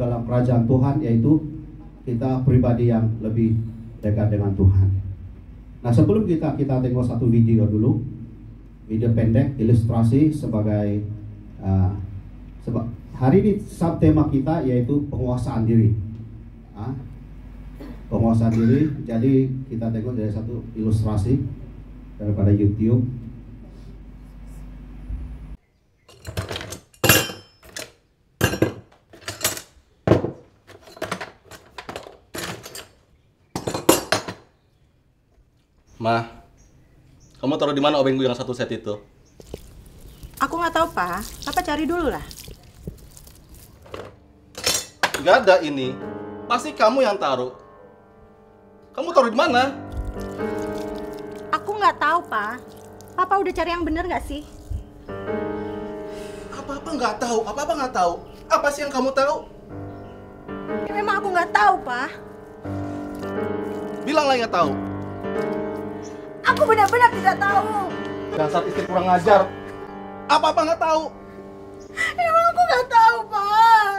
dalam kerajaan Tuhan, yaitu kita pribadi yang lebih dekat dengan Tuhan. Nah, sebelum kita tengok satu video dulu, video pendek ilustrasi sebagai hari ini subtema kita yaitu penguasaan diri. Penguasaan diri. Jadi kita tengok dari satu ilustrasi daripada YouTube. Ma, kamu taruh di mana obengku yang satu set itu? Aku nggak tahu, Pak. Papa cari dulu lah. Gak ada ini. Pasti kamu yang taruh. Kamu taruh di mana? Aku nggak tahu, Pak. Papa udah cari yang bener nggak sih? Apa-apa nggak tahu. Apa-apa nggak tahu. Apa sih yang kamu tahu? Ya, memang aku nggak tahu, Pak. Bilanglah nggak tahu. Aku benar-benar tidak tahu. Dasar istri kurang ajar. Apa-apa nggak tahu. Emang aku nggak tahu, Pak.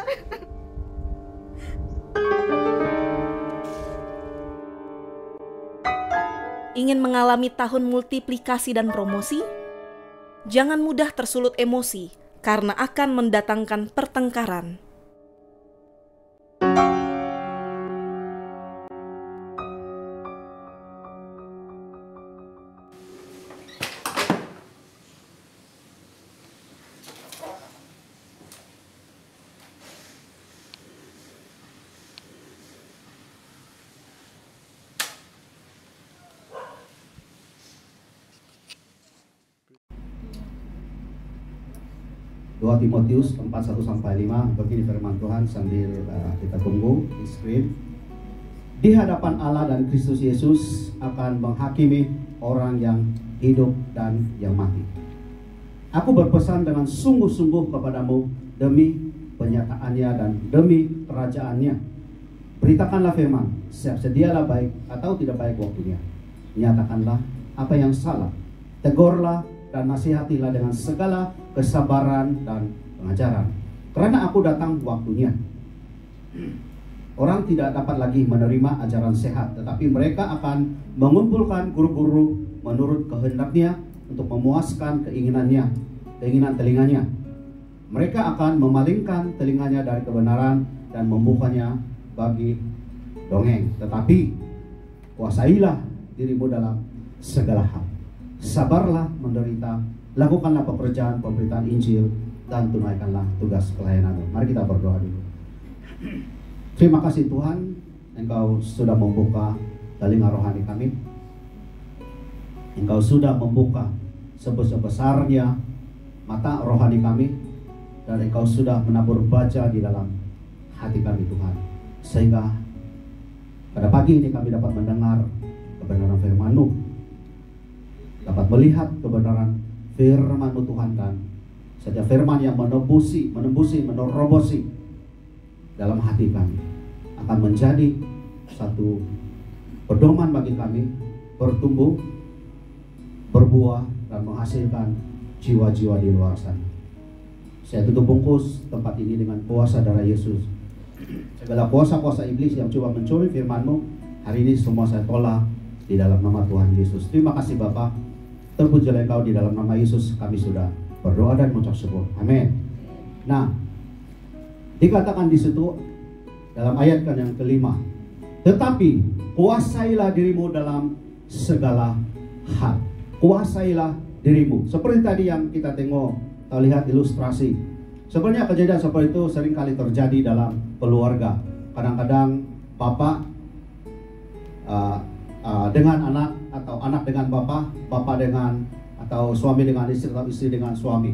Ingin mengalami tahun multiplikasi dan promosi? Jangan mudah tersulut emosi karena akan mendatangkan pertengkaran. Timotius 4:1-5, begini firman Tuhan sambil kita tunggu di screen. Di hadapan Allah dan Kristus Yesus akan menghakimi orang yang hidup dan yang mati. Aku berpesan dengan sungguh-sungguh kepadamu demi penyataannya dan demi kerajaannya. Beritakanlah firman, sedialah baik atau tidak baik waktunya. Nyatakanlah apa yang salah, tegurlah dan nasihatilah dengan segala kesabaran dan pengajaran. Karena aku datang waktunya. Orang tidak dapat lagi menerima ajaran sehat, tetapi mereka akan mengumpulkan guru-guru menurut kehendaknya untuk memuaskan keinginan telinganya. Mereka akan memalingkan telinganya dari kebenaran dan membukanya bagi dongeng. Tetapi kuasailah dirimu dalam segala hal. Sabarlah menderita, lakukanlah pekerjaan pemberitaan Injil, dan tunaikanlah tugas pelayananmu. Mari kita berdoa dulu. Terima kasih Tuhan, Engkau sudah membuka telinga rohani kami. Engkau sudah membuka sebesar-besarnya mata rohani kami, dan Engkau sudah menabur baja di dalam hati kami Tuhan. Sehingga pada pagi ini kami dapat mendengar kebenaran firman-Mu, dapat melihat kebenaran firman-Mu Tuhan, dan setiap firman yang menembusi, menerobosi dalam hati kami akan menjadi satu pedoman bagi kami bertumbuh, berbuah, dan menghasilkan jiwa-jiwa di luar sana. Saya tutup bungkus tempat ini dengan kuasa darah Yesus. Segala kuasa-kuasa iblis yang coba mencuri firman-Mu, hari ini semua saya tolak di dalam nama Tuhan Yesus. Terima kasih Bapa. Terpujilah Engkau, di dalam nama Yesus kami sudah berdoa dan mengucap syukur. Amin. Nah, dikatakan di situ dalam ayat yang kelima, tetapi kuasailah dirimu dalam segala hal. Kuasailah dirimu. Seperti tadi yang kita tengok, kita lihat ilustrasi. Sebenarnya kejadian seperti itu sering kali terjadi dalam keluarga. Kadang-kadang bapak dengan anak, atau anak dengan bapak dengan, atau suami dengan istri, atau istri dengan suami.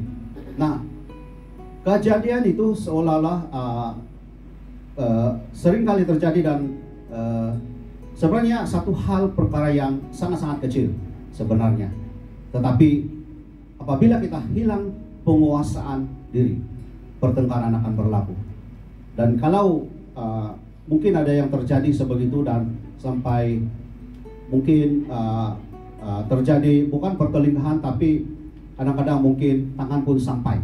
Nah, kejadian itu seolah-olah sering kali terjadi, dan sebenarnya satu hal perkara yang sangat-sangat kecil sebenarnya. Tetapi apabila kita hilang penguasaan diri, pertengkaran akan berlaku. Dan kalau mungkin ada yang terjadi sebegitu, dan sampai mungkin terjadi bukan pertelingkahan, tapi kadang-kadang mungkin tangan pun sampai.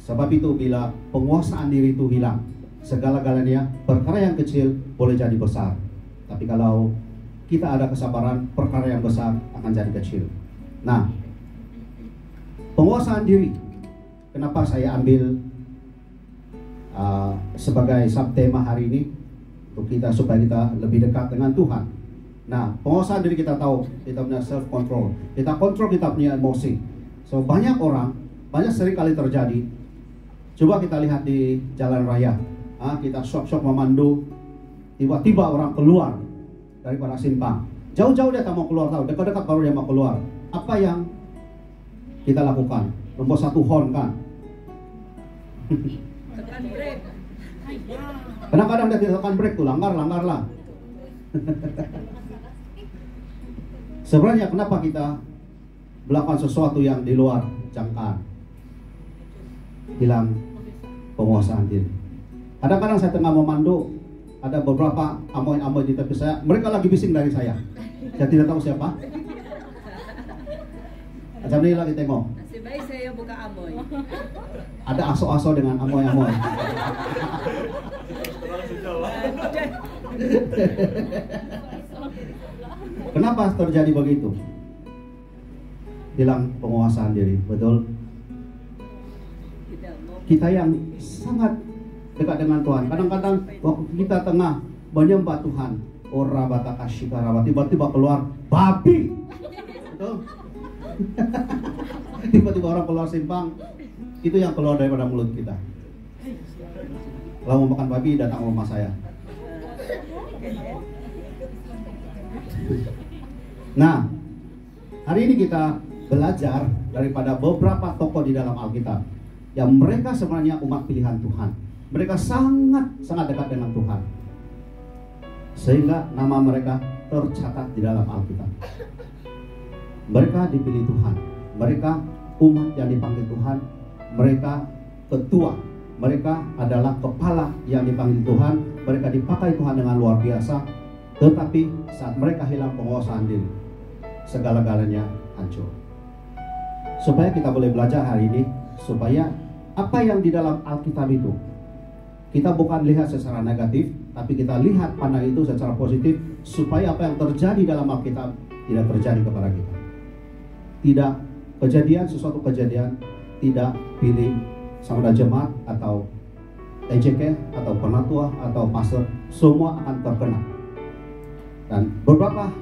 Sebab itu bila penguasaan diri itu hilang, segala-galanya, perkara yang kecil boleh jadi besar. Tapi kalau kita ada kesabaran, perkara yang besar akan jadi kecil. Nah, penguasaan diri. Kenapa saya ambil sebagai subtema hari ini? Untuk kita, supaya kita lebih dekat dengan Tuhan. Nah, penguasaan diri kita tahu, kita punya self control. Kita kontrol kita punya emosi. So, banyak orang, banyak sering kali terjadi. Coba kita lihat di jalan raya. Kita syok-syok memandu, tiba-tiba orang keluar daripada simpang. Jauh-jauh dia tak mau keluar, tahu, dekat-dekat baru dia mau keluar. Apa yang kita lakukan? Nomor 1 horn kan? Tekan brake. Kadang-kadang dia tidak tekan brake tuh, langgar lah. Sebenarnya kenapa kita melakukan sesuatu yang di luar jangkaan? Hilang penguasaan diri. Kadang-kadang saya tengah memandu, ada beberapa amoy-amoy di tepi saya, mereka lagi bising dari saya. Saya tidak tahu siapa. Macam ini lagi tengok. Nasib baik saya buka amoy. Ada aso-aso dengan amoy-amoy. Kenapa terjadi begitu? Hilang penguasaan diri, betul? Kita yang sangat dekat dengan Tuhan, kadang-kadang waktu kita tengah menyembah Tuhan, ora bataka shikara, tiba-tiba keluar babi, betul? Tiba-tiba orang keluar simpang, itu yang keluar daripada mulut kita. Kalau mau makan babi, datang ke rumah saya. Nah, hari ini kita belajar daripada beberapa tokoh di dalam Alkitab yang mereka sebenarnya umat pilihan Tuhan. Mereka sangat dekat dengan Tuhan, sehingga nama mereka tercatat di dalam Alkitab. Mereka dipilih Tuhan, mereka umat yang dipanggil Tuhan, mereka ketua, mereka adalah kepala yang dipanggil Tuhan, mereka dipakai Tuhan dengan luar biasa. Tetapi saat mereka hilang penguasaan diri, segala-galanya hancur. Supaya kita boleh belajar hari ini, supaya apa yang di dalam Alkitab itu, kita bukan lihat secara negatif, tapi kita lihat pandang itu secara positif, supaya apa yang terjadi dalam Alkitab tidak terjadi kepada kita. Tidak sesuatu kejadian tidak pilih sama jemaat atau EJK atau penatua atau pastor, semua akan terkena. Dan beberapa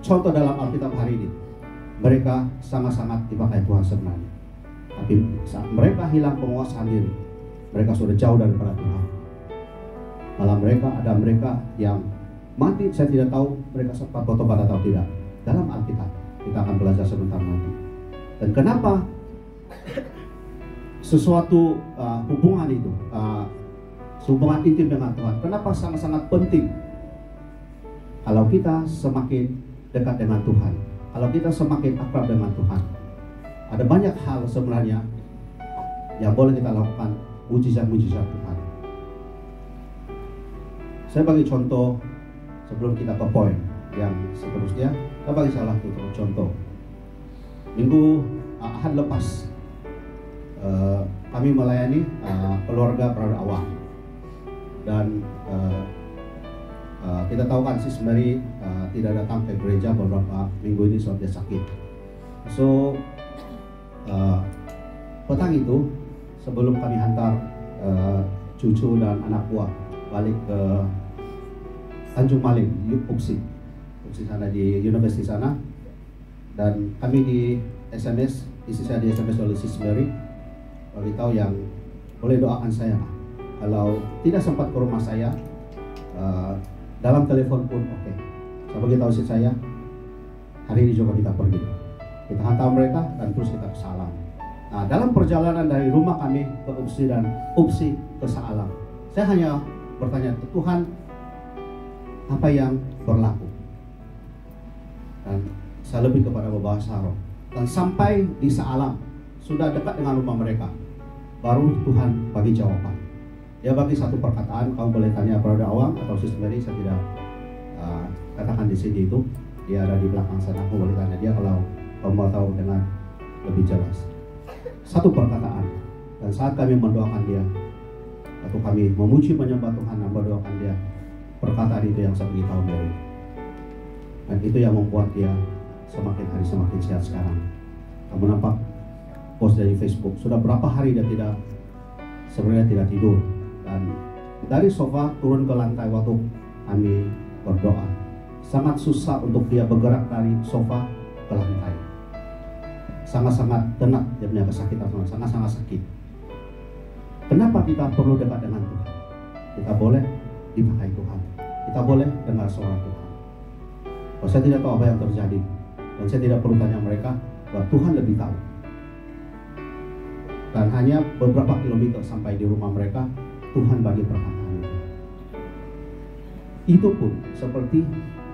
contoh dalam Alkitab hari ini, mereka sangat-sangat dipakai Tuhan sebenarnya. Tapi saat mereka hilang penguasaan diri, mereka sudah jauh daripada Tuhan. Malah ada mereka yang mati, saya tidak tahu mereka sempat bertobat atau tidak. Dalam Alkitab, kita akan belajar sebentar nanti. Dan kenapa sesuatu hubungan itu, hubungan intim dengan Tuhan, kenapa sangat-sangat penting? Kalau kita semakin dekat dengan Tuhan, kalau kita semakin akrab dengan Tuhan, ada banyak hal sebenarnya yang boleh kita lakukan, mujizat-mujizat Tuhan. Saya bagi contoh sebelum kita ke poin yang seterusnya. Saya bagi salah satu contoh. Minggu Ahad lepas kami melayani keluarga Brother Awang, dan kita tahu kan Sis Mary tidak datang ke gereja beberapa minggu ini sebab dia sakit. So petang itu sebelum kami hantar cucu dan anak buah balik ke Tanjung Maling, UPSI sana, di universitas sana, dan kami di SMS, istri saya di SMS oleh Sis Mary, beritahu yang boleh doakan saya kalau tidak sempat ke rumah saya, dalam telepon pun oke. Saya beritahu istri saya, hari ini coba kita pergi, kita hantar mereka dan terus kita ke Salam. Nah, dalam perjalanan dari rumah kami ke UPSI dan UPSI ke Salam, saya hanya bertanya ke Tuhan, apa yang berlaku? Dan saya lebih kepada berbahasa roh. Dan sampai di Salam, sudah dekat dengan rumah mereka, baru Tuhan bagi jawaban. Dia bagi satu perkataan, kamu boleh tanya Brother Awang atau Sis Mary, saya tidak katakan di sini itu. Dia ada di belakang sana, aku boleh tanya dia kalau kamu mau tahu dengan lebih jelas. Satu perkataan. Dan saat kami mendoakan dia, Waktu kami memuji menyembah Tuhan dan berdoakan dia, perkataan itu yang saya beritahu dari. Dan itu yang membuat dia semakin hari semakin sehat sekarang. Kamu nampak post dari Facebook, sudah berapa hari dia sebenarnya tidak tidur. Dan dari sofa turun ke lantai waktu kami berdoa. Sangat susah untuk dia bergerak dari sofa ke lantai. Sangat-sangat tenat, dia punya kesakitan, sangat-sangat sakit. Kenapa kita perlu dekat dengan Tuhan? Kita boleh dipakai Tuhan, kita boleh dengar suara Tuhan. Kalau saya tidak tahu apa yang terjadi, dan saya tidak perlu tanya mereka, bahwa Tuhan lebih tahu. Dan hanya beberapa kilometer sampai di rumah mereka, Tuhan bagi perkataan itu. Itu pun seperti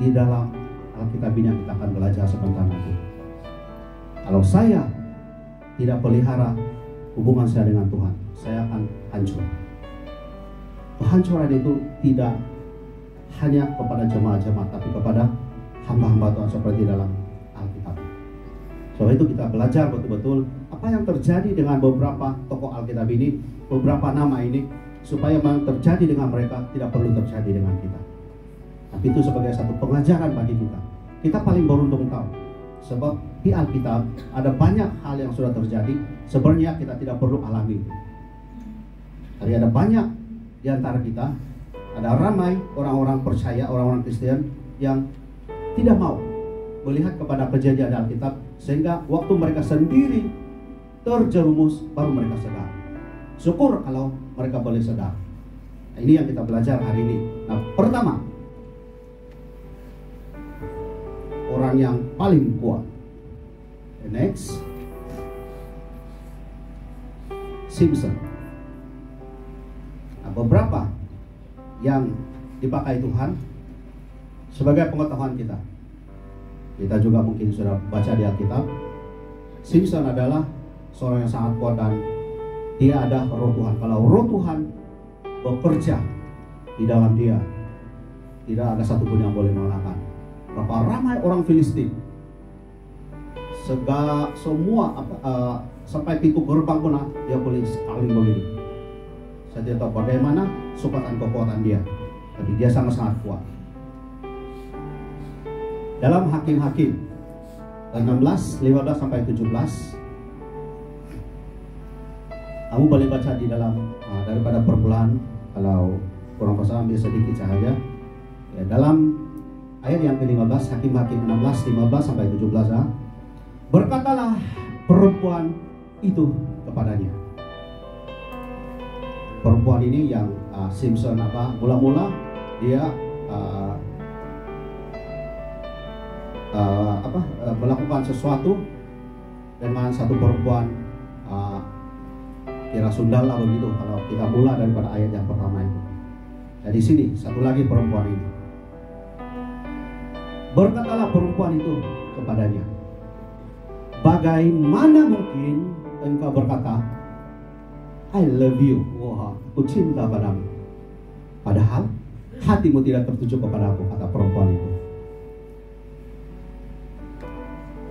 di dalam Alkitab ini yang kita akan belajar sebentar nanti. Kalau saya tidak pelihara hubungan saya dengan Tuhan, saya akan hancur. Kehancuran itu tidak hanya kepada jemaat-jemaat, tapi kepada hamba-hamba Tuhan seperti dalam Alkitab. Sebab itu kita belajar betul-betul apa yang terjadi dengan beberapa tokoh Alkitab ini, beberapa nama ini, supaya yang terjadi dengan mereka tidak perlu terjadi dengan kita. Tapi itu sebagai satu pengajaran bagi kita. Kita paling beruntung tahu, sebab di Alkitab ada banyak hal yang sudah terjadi, sebenarnya kita tidak perlu alami. Tapi ada banyak di antara kita, ada ramai orang-orang percaya, orang-orang Kristen yang tidak mau melihat kepada kejadian Alkitab, sehingga waktu mereka sendiri terjerumus baru mereka sadar. Syukur kalau mereka boleh sadar. Nah, ini yang kita belajar hari ini. Nah, pertama, orang yang paling kuat. Next, Simpson. Nah, beberapa yang dipakai Tuhan sebagai pengetahuan kita. Kita juga mungkin sudah baca di Alkitab. Simpson adalah seorang yang sangat kuat dan dia ada roh Tuhan. Kalau roh Tuhan bekerja di dalam dia, tidak ada satupun yang boleh mengalahkan. Berapa ramai orang Filistin, sampai pintu gerbang pun dia boleh saling begini. Saya tidak tahu bagaimana kekuatan dia, tapi dia sangat-sangat kuat. Dalam Hakim-Hakim 16, 15 sampai 17, kamu boleh baca di dalam daripada permulaan, kalau kurang pasal ambil sedikit saja. Ya, dalam ayat yang ke-15, Hakim-Hakim 16, 15 sampai 17, berkatalah perempuan itu kepadanya. Perempuan ini yang Simpson mula-mula dia melakukan sesuatu dengan satu perempuan kira sundal lah begitu, kalau kita mula daripada ayat yang pertama itu. Jadi sini satu lagi perempuan ini. Berkatalah perempuan itu kepadanya, bagaimana mungkin engkau berkata I love you, wah aku cinta padamu, padahal hatimu tidak tertuju kepada aku, kata perempuan itu.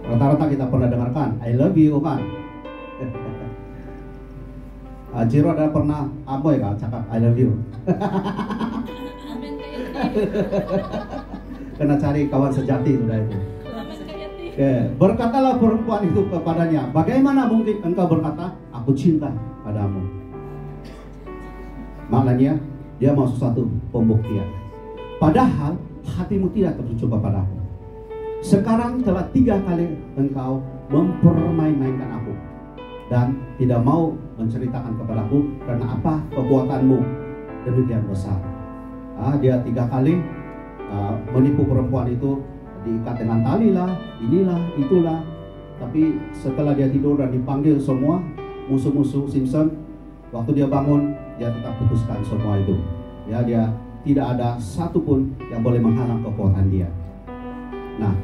Rata-rata kita pernah dengarkan I love you kan. Jiro ada pernah aboy kan cakap I love you. Kena cari kawan sejati sudah itu. Berkatalah perempuan itu kepadanya, bagaimana mungkin engkau berkata aku cinta padamu. Maknanya dia mau sesuatu pembuktian, padahal hatimu tidak tertuju kepadaku. Sekarang telah 3 kali engkau mempermain-mainkan aku dan tidak mau menceritakan kepadaku karena apa kekuatanmu demikian besar. Dia 3 kali menipu perempuan itu, diikat dengan tali lah, inilah, itulah. Tapi setelah dia tidur dan dipanggil semua musuh-musuh Simpson, waktu dia bangun, dia tetap putuskan semua itu. Ya, dia tidak ada satupun yang boleh menghalang kekuatan dia. Nah,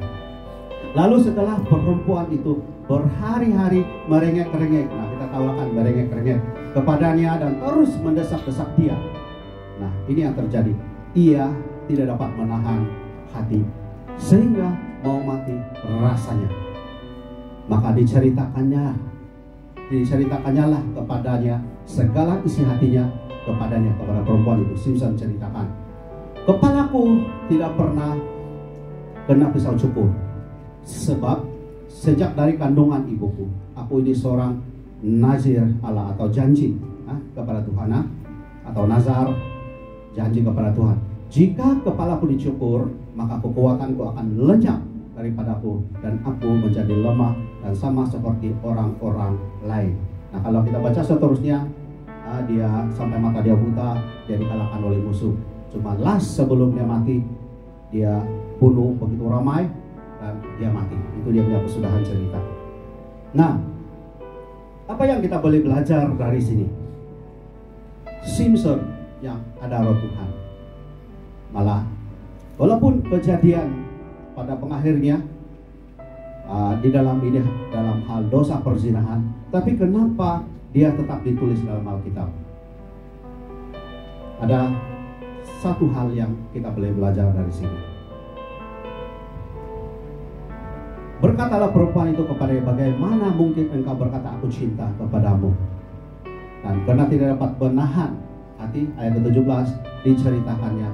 lalu setelah perempuan itu berhari-hari merengek-rengek, nah kita tahu kan merengek-rengek kepadanya dan terus mendesak-desak dia. Nah, ini yang terjadi. Ia tidak dapat menahan hati sehingga mau mati rasanya. Maka diceritakannya lah kepadanya segala isi hatinya kepadanya, kepada perempuan itu. Simpson ceritakan, kepalaku tidak pernah kena pisau cukur, sebab sejak dari kandungan ibuku, aku ini seorang nazir Allah atau janji kepada Tuhan, atau nazar, janji kepada Tuhan. Jika kepalaku dicukur, maka kekuatanku akan lenyap daripadaku dan aku menjadi lemah dan sama seperti orang-orang lain. Nah, kalau kita baca seterusnya, dia sampai mata dia buta, dia dikalahkan oleh musuh. Cuma last sebelum dia mati, dia bunuh begitu ramai dan dia mati. Itu dia punya kesudahan cerita. Nah, apa yang kita boleh belajar dari sini? Simpson yang ada roh Tuhan. Malah, walaupun kejadian pada pengakhirnya di dalam hal dosa perzinahan, tapi kenapa dia tetap ditulis dalam Alkitab? Ada satu hal yang kita boleh belajar dari sini. Berkatalah perempuan itu kepadanya, bagaimana mungkin engkau berkata aku cinta kepadamu? Dan karena tidak dapat menahan hati, ayat ke-17 diceritakannya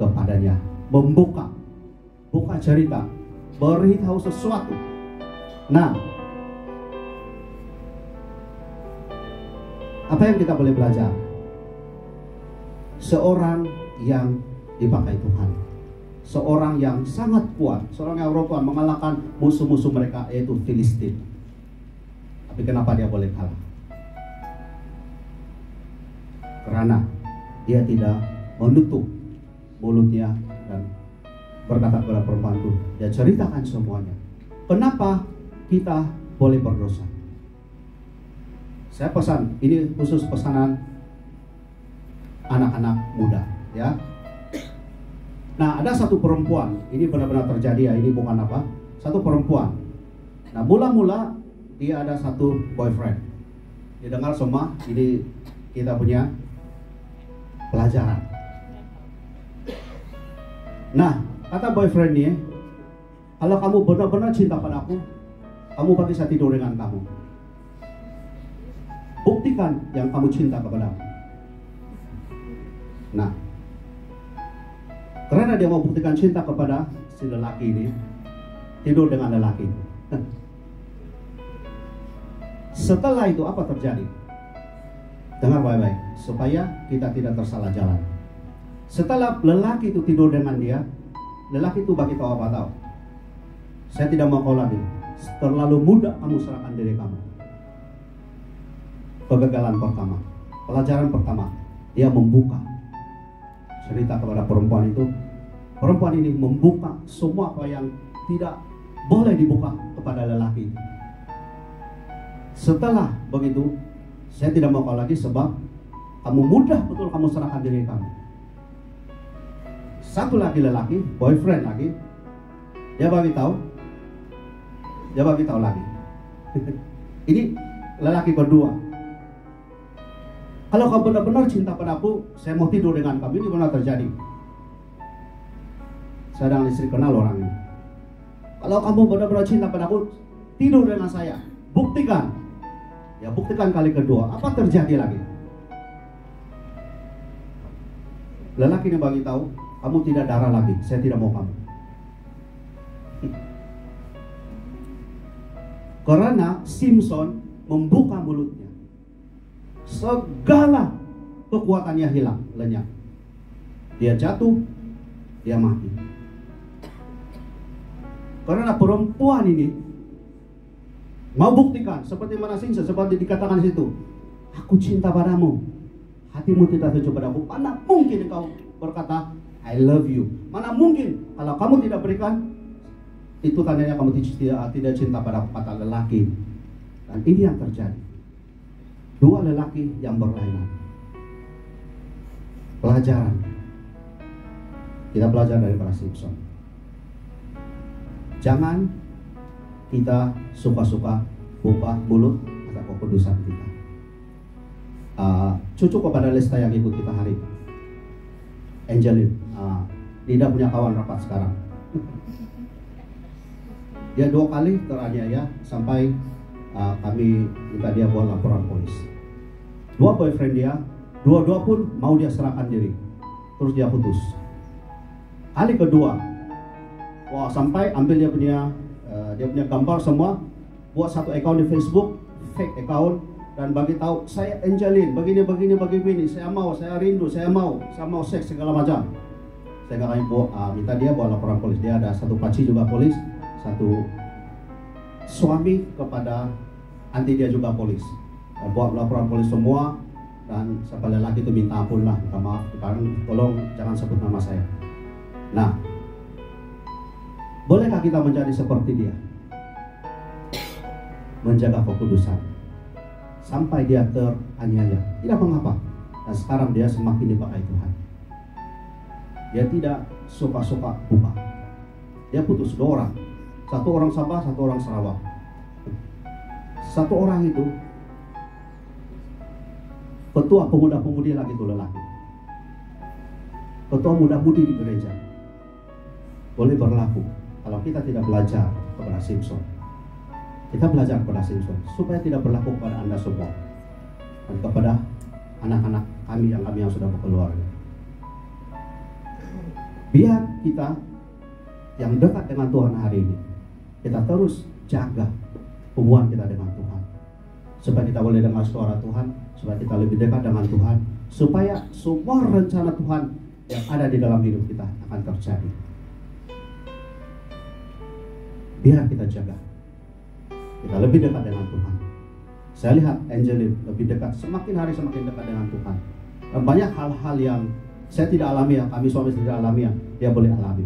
kepadanya, buka cerita, beritahu sesuatu. Nah, apa yang kita boleh belajar? Seorang yang dipakai Tuhan, seorang yang sangat kuat, seorang yang roh Tuhan mengalahkan musuh-musuh mereka, yaitu Filistin. Tapi kenapa dia boleh kalah? Karena dia tidak menutup mulutnya dan berkata kepada perempuan itu, dia ceritakan semuanya. Kenapa kita boleh berdosa? Saya pesan, ini khusus pesanan anak-anak muda, ya. Nah, ada satu perempuan, ini benar-benar terjadi ya, ini bukan apa, satu perempuan. Nah, mula-mula dia ada satu boyfriend. Didengar semua, ini kita punya pelajaran. Nah, kata boyfriend ini, kalau kamu benar-benar cinta padaku, kamu pasti saya tidur dengan kamu. Buktikan yang kamu cinta kepadaku. Nah, karena dia mau buktikan cinta kepada si lelaki ini, tidur dengan lelaki. Setelah itu apa terjadi? Dengar baik-baik, supaya kita tidak tersalah jalan. Setelah lelaki itu tidur dengan dia, lelaki itu bagi tahu apa tahu? Saya tidak mau kau lagi. Terlalu mudah kamu serahkan diri kamu. Kegagalan pertama, pelajaran pertama, dia membuka cerita kepada perempuan itu. Perempuan ini membuka semua apa yang tidak boleh dibuka kepada lelaki. Setelah begitu, saya tidak mau kau lagi sebab kamu mudah betul kamu serahkan diri kamu. Satu lagi lelaki, boyfriend lagi, dia bagi tahu lagi. Ini lelaki berdua. Kalau kau benar-benar cinta padaku, saya mau tidur dengan kamu. Ini benar terjadi. Saya dan istri kenal orang ini. Kalau kamu benar-benar cinta padaku, tidur dengan saya. Buktikan. Ya, buktikan kali kedua. Apa terjadi lagi? Lelaki ini bagi tahu, kamu tidak darah lagi. Saya tidak mau kamu. Karena Simpson membuka mulutnya, segala kekuatannya hilang, lenyap. Dia jatuh, dia mati. Karena perempuan ini mau buktikan, seperti mana Simpson, seperti dikatakan di situ, aku cinta padamu, hatimu tidak setuju padaku. Mana mungkin engkau berkata I love you? Mana mungkin kalau kamu tidak berikan, itu tandanya kamu tidak cinta pada kata lelaki. Dan ini yang terjadi. Dua lelaki yang berlainan. Pelajaran. Kita belajar dari para Simpson. Jangan kita suka-suka buka mulut atau kekudusan kita. Cucu kepada Lesta yang ikut kita hari ini, Angelin, tidak punya kawan rapat sekarang. Dia 2 kali teraniaya sampai kami minta dia buat laporan polis. 2 boyfriend dia Dua-dua pun mau dia serahkan diri. Terus dia putus. Kali kedua, wah, sampai ambil dia punya gambar semua, buat satu account di Facebook, fake account, dan bagi tahu saya Angelin begini, saya rindu, saya mau seks segala macam. Saya kami minta dia buat laporan polis. Dia ada satu paci juga polis, satu suami kepada anti dia juga polis. Buat laporan polis semua, dan siapa lelaki itu minta ampun lah, minta maaf, tolong jangan sebut nama saya. Nah, bolehkah kita menjadi seperti dia? Menjaga kekudusan sampai dia teraniaya, tidak mengapa. Dan sekarang dia semakin dipakai Tuhan. Dia tidak suka-suka buka. Dia putus dua orang. Satu orang Sabah, satu orang Sarawak. Satu orang itu ketua pemuda-pemudi lagi itu lelaki. Ketua muda-mudi di gereja. Boleh berlaku kalau kita tidak belajar kepada Simpson. Kita belajar kepada Simpson supaya tidak berlaku kepada Anda semua dan kepada anak-anak kami yang sudah berkeluarga. Biar kita yang dekat dengan Tuhan hari ini, kita terus jaga hubungan kita dengan Tuhan, supaya kita boleh dengar suara Tuhan, supaya kita lebih dekat dengan Tuhan, supaya semua rencana Tuhan yang ada di dalam hidup kita akan terjadi. Biar kita jaga, kita lebih dekat dengan Tuhan. Saya lihat Angelin lebih dekat, semakin hari semakin dekat dengan Tuhan. Dan banyak hal-hal yang saya tidak alami, ya, kami suami tidak alami, ya, dia boleh alami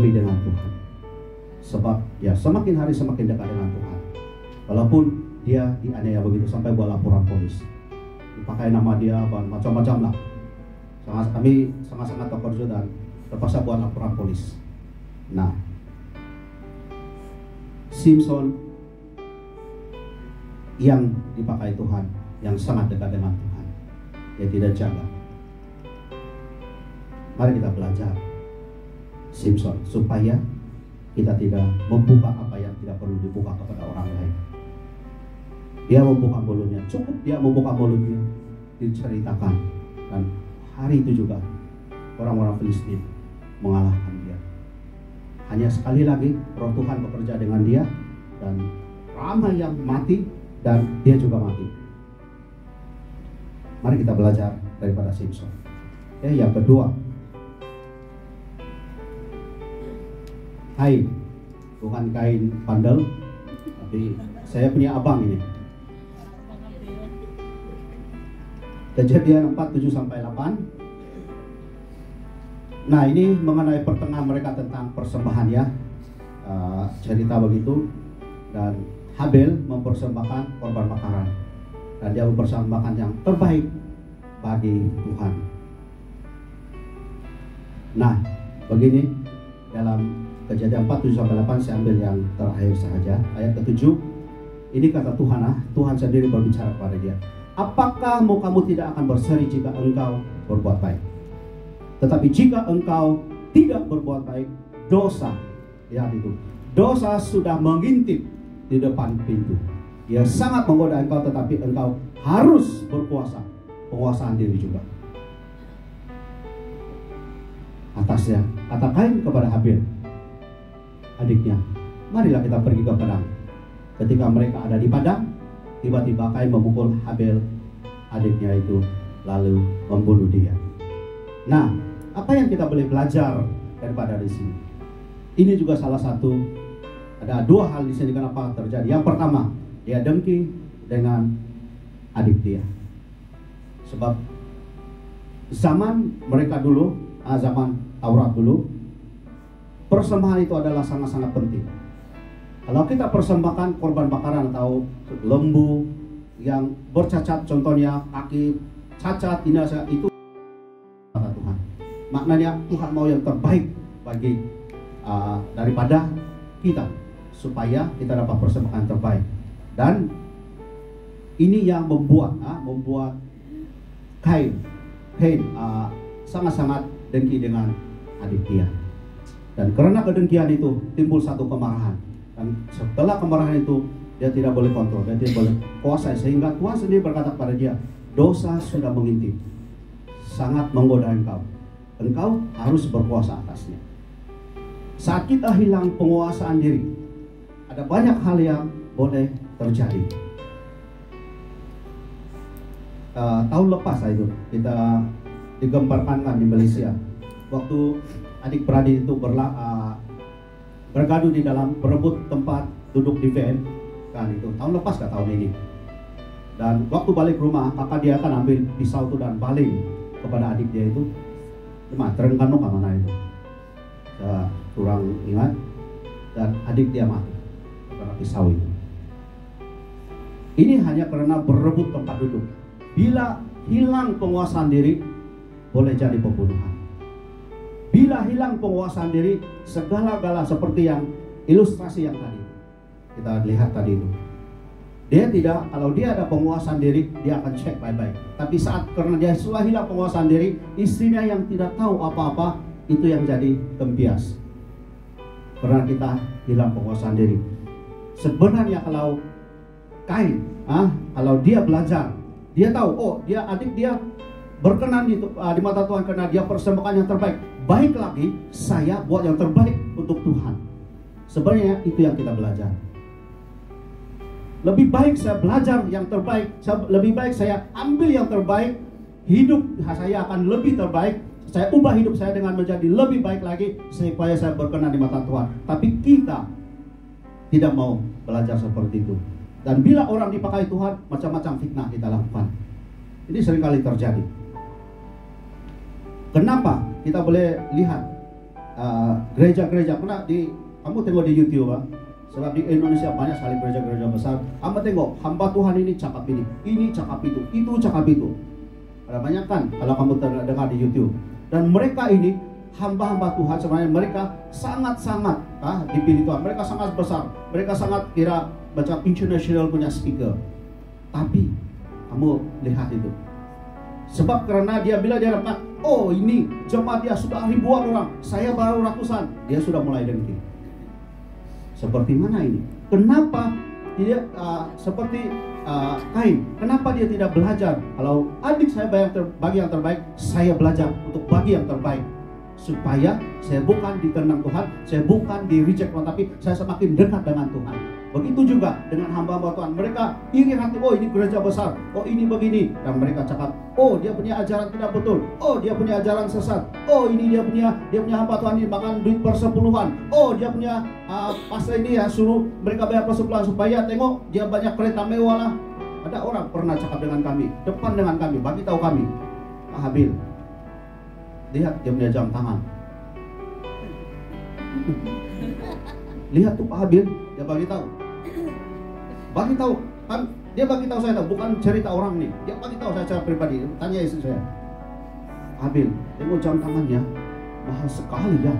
dengan Tuhan. Sebab dia semakin hari semakin dekat dengan Tuhan. Walaupun dia dianiaya begitu sampai buat laporan polis, dipakai nama dia macam-macam lah. Kami sangat-sangat terkejut dan terpaksa buat laporan polis. Nah, Simpson yang dipakai Tuhan, yang sangat dekat dengan Tuhan, dia tidak jaga. Mari kita belajar Simpson supaya kita tidak membuka apa yang tidak perlu dibuka kepada orang lain. Dia membuka mulutnya, cukup dia membuka mulutnya diceritakan, dan hari itu juga orang-orang Filistin mengalahkan dia. Hanya sekali lagi Roh Tuhan bekerja dengan dia, dan ramai yang mati dan dia juga mati. Mari kita belajar daripada Simpson. Yang kedua, kain, bukan kain bandel, tapi saya punya abang ini. Kejadian 4:7-8. Nah, ini mengenai pertengahan mereka tentang persembahan, ya. Cerita begitu. Dan Habel mempersembahkan korban bakaran, dan dia mempersembahkan yang terbaik bagi Tuhan. Nah, begini dalam Kejadian 4:7-8, saya ambil yang terakhir saja, ayat ke-7. Ini kata Tuhan, Tuhan sendiri berbicara kepada dia. Apakah kamu tidak akan berseri jika engkau berbuat baik? Tetapi jika engkau tidak berbuat baik, dosa, lihat itu, dosa sudah mengintip di depan pintu. Dia sangat menggoda engkau, tetapi engkau harus berpuasa, penguasaan diri juga. Atasnya, kata Kain kepada Habil, adiknya, marilah kita pergi ke padang. Ketika mereka ada di padang, tiba-tiba Kain memukul Habel, adiknya itu, lalu membunuh dia. Nah, apa yang kita boleh belajar daripada di sini? Ini juga salah satu, ada dua hal di sini kenapa terjadi. Yang pertama, dia dengki dengan adik dia. Sebab zaman mereka dulu, zaman Taurat dulu, persembahan itu adalah sangat-sangat penting. Kalau kita persembahkan korban bakaran atau lembu yang bercacat, contohnya kaki cacat, itu kata Tuhan. Maknanya Tuhan mau yang terbaik bagi daripada kita, supaya kita dapat persembahkan terbaik. Dan ini yang membuat Kain sangat-sangat dengki dengan adik dia. Dan karena kedengkian itu timbul satu kemarahan. Dan setelah kemarahan itu dia tidak boleh kontrol, dia tidak boleh kuasai, sehingga Tuhan sendiri berkata kepada dia, dosa sudah mengintip, sangat menggoda engkau. Engkau harus berkuasa atasnya. Saat kita hilang penguasaan diri, ada banyak hal yang boleh terjadi. Tahun lepas itu kita digemparkan di Malaysia. Waktu adik-beradik itu bergaduh di dalam berebut tempat duduk di van kan, itu tahun lepas ke tahun ini. Dan waktu balik rumah, kakak dia akan ambil pisau itu dan baling kepada adik dia itu. Cuma terengkan ke mana itu, saya kurang ingat. Dan adik dia mati karena pisau itu. Ini hanya karena berebut tempat duduk. Bila hilang penguasaan diri, boleh jadi pembunuhan. Bila hilang penguasaan diri, segala-gala seperti yang ilustrasi yang tadi kita lihat tadi itu. Dia tidak, kalau dia ada penguasaan diri, dia akan cek baik-baik. Tapi saat karena dia sudah hilang penguasaan diri, istrinya yang tidak tahu apa-apa, itu yang jadi tempias. Karena kita hilang penguasaan diri. Sebenarnya kalau Kain, kalau dia belajar, dia tahu, oh dia adik dia berkenan di mata Tuhan karena dia persembahkan yang terbaik. Baik lagi saya buat yang terbaik untuk Tuhan. Sebenarnya itu yang kita belajar. Lebih baik saya belajar yang terbaik, lebih baik saya ambil yang terbaik, hidup saya akan lebih terbaik, saya ubah hidup saya dengan menjadi lebih baik lagi supaya saya berkenan di mata Tuhan. Tapi kita tidak mau belajar seperti itu. Dan bila orang dipakai Tuhan, macam-macam fitnah kita lakukan. Ini seringkali terjadi. Kenapa? Kita boleh lihat gereja-gereja, karena kamu tengok di YouTube, sebab di Indonesia banyak sekali gereja-gereja besar. Kamu tengok, hamba Tuhan ini cakap ini cakap itu cakap itu. Ada banyak kan kalau kamu dengar di YouTube. Dan mereka ini hamba-hamba Tuhan, sebenarnya mereka sangat-sangat dipilih Tuhan. Mereka sangat besar, mereka sangat kira macam international punya speaker. Tapi kamu lihat itu, sebab karena bila dia dapat, oh ini jemaat dia sudah ribuan orang, saya baru ratusan, dia sudah mulai dengki. Seperti mana ini? Kenapa dia seperti Kain? Kenapa dia tidak belajar? Kalau adik saya bagi yang terbaik, saya belajar untuk bagi yang terbaik, supaya saya bukan ditendang Tuhan, saya bukan di reject Tuhan, tapi saya semakin dekat dengan Tuhan. Begitu juga dengan hamba-hamba Tuhan. Mereka iri hati, oh ini gereja besar, oh ini begini. Dan mereka cakap, oh dia punya ajaran tidak betul, oh dia punya ajaran sesat, oh ini dia punya hamba Tuhan ini makan duit persepuluhan, oh dia punya pastor ini ya suruh mereka bayar persepuluhan supaya tengok dia banyak kereta mewah lah. Ada orang pernah cakap dengan kami, depan dengan kami, bagi tahu kami, Pak Habil, lihat dia punya jam tangan. Lihat tuh Pak Habil, dia bagi tahu kan, dia bagi tahu saya, bukan cerita orang nih, dia bagi tahu saya secara pribadi. Tanya istri saya, Habil, tengok jam tangannya mahal sekali ya.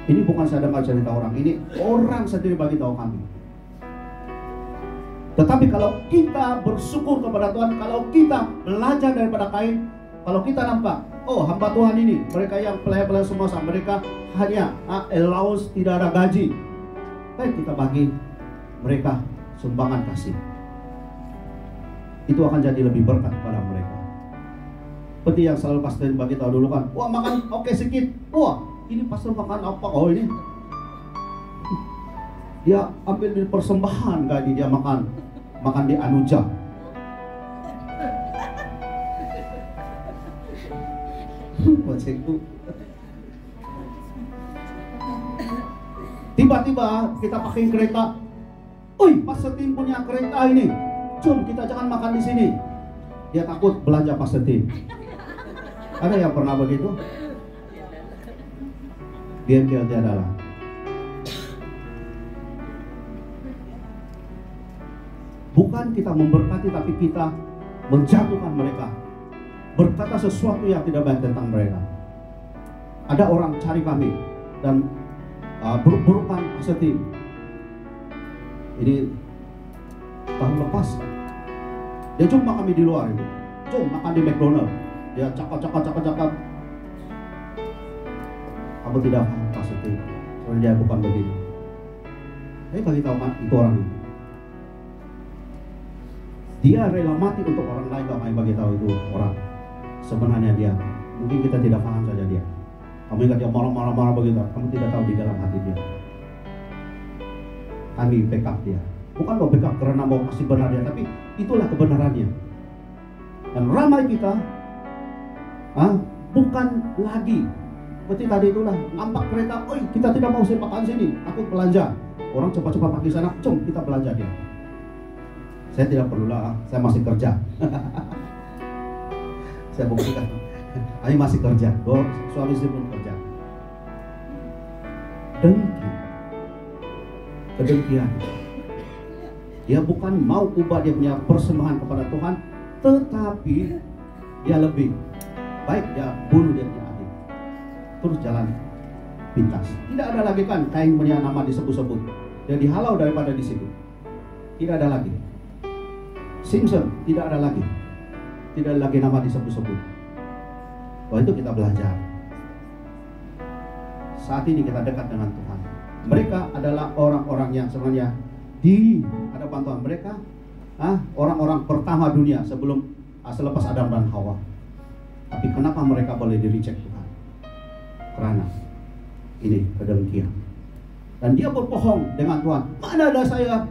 Ini bukan saya dengar cerita orang, ini orang sendiri bagi tahu kami. Tetapi kalau kita bersyukur kepada Tuhan, kalau kita belajar daripada Kain, kalau kita nampak, oh hamba Tuhan ini, mereka yang pelayan-pelayan semua, mereka hanya allowance, tidak ada gaji, baik kita bagi mereka sumbangan kasih. Itu akan jadi lebih berkat kepada mereka. Seperti yang selalu pastor bagi tahu dulu kan, wah makan oke sedikit, wah ini pastor makan apa? Oh ini dia ambil di persembahan gaji, dia makan di Anuja. Tiba-tiba kita pakai kereta. Oi, Pastor Tim punya kereta ini. Jom kita jangan makan di sini. Dia takut belanja Pastor Tim. Ada yang pernah begitu? Biar dia adalah. Bukan kita memberkati, tapi kita menjatuhkan mereka, berkata sesuatu yang tidak baik tentang mereka. Ada orang cari kami dan buruk-burukan Pastor Tim. Ini tahun lepas dia jumpa kami di luar itu, makan di McDonald. Dia cakap. Kamu tidak paham Pastor Tim, soalnya dia bukan begini. Saya bagi tahu kan itu orang itu. Dia rela mati untuk orang lain. Kami bagi tahu itu orang. Sebenarnya dia, mungkin kita tidak paham saja dia. Kamu ingat dia marah begitu, kamu tidak tahu di dalam hati dia. Kami backup dia. Bukan mau backup karena mau kasih benar dia, tapi itulah kebenarannya. Dan ramai kita bukan lagi seperti tadi itulah, nampak kereta, oi kita tidak mau sepakan sini, takut belanja. Orang cepat-cepat pakai sana, kita belanja dia. Saya tidak perlu lah, saya masih kerja. Saya buktikan, kami masih kerja. Suami istri belum kerja. Dengki, kedengkian. Dia bukan mau ubah dia punya persembahan kepada Tuhan, tetapi dia lebih baik dia bunuh dia punya adik. Terus jalan pintas. Tidak ada lagi kan Kain punya nama disebut-sebut. Dia dihalau daripada di situ. Tidak ada lagi. Simpson tidak ada lagi. Tidak ada lagi nama disebut-sebut. Itu kita belajar. Saat ini kita dekat dengan Tuhan. Mereka adalah orang-orang yang sebenarnya di hadapan Tuhan. Mereka orang-orang pertama dunia selepas Adam dan Hawa. Tapi kenapa mereka boleh di-reject Tuhan? Karena ini kedengkian. Dan dia berbohong dengan Tuhan. Mana ada saya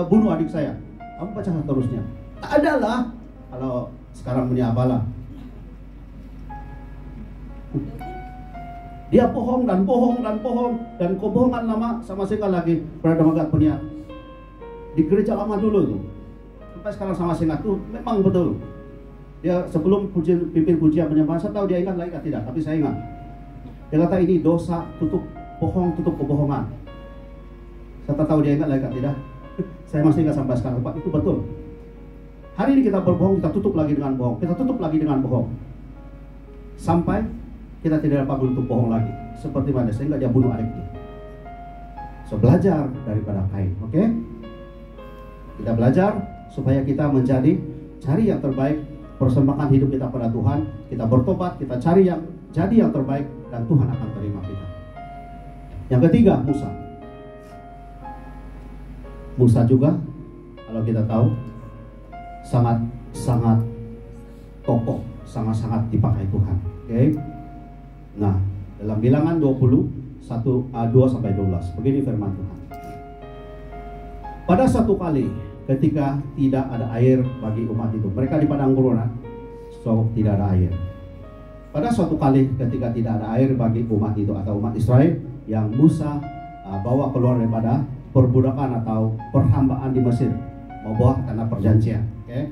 bunuh adik saya? Kamu baca seterusnya. Tak adalah. Kalau sekarang punya apalah. Dia bohong dan bohong dan bohong. Dan kebohongan lama sama sekali lagi berada megat punya. Di gereja lama dulu tuh. Sampai sekarang sama sekali tuh memang betul. Dia sebelum pimpin pujian penyembahan, saya tahu dia ingat lagi tidak, tapi saya ingat. Dia kata ini dosa, tutup bohong, tutup kebohongan. Saya tak tahu dia ingat lagi tidak. Saya masih ingat sampai sekarang, Pak, itu betul. Hari ini kita berbohong, kita tutup lagi dengan bohong, kita tutup lagi dengan bohong. Sampai kita tidak dapat menutup bohong lagi. Seperti mana, sehingga dia bunuh adiknya. So, belajar daripada Kain, oke? Kita belajar supaya kita menjadi, cari yang terbaik, persembahkan hidup kita pada Tuhan, kita bertobat, kita cari yang jadi yang terbaik, dan Tuhan akan terima kita. Yang ketiga, Musa. Musa juga, kalau kita tahu, sangat kokoh, sangat dipakai Tuhan. Oke? Nah, dalam Bilangan 2 sampai 12, begini firman Tuhan. Pada satu kali, ketika tidak ada air bagi umat itu, mereka di padang gurun, so tidak ada air. Pada suatu kali ketika tidak ada air bagi umat itu atau umat Israel yang Musa bawa keluar daripada perbudakan atau perhambaan di Mesir, membawa tanah perjanjian. Okay?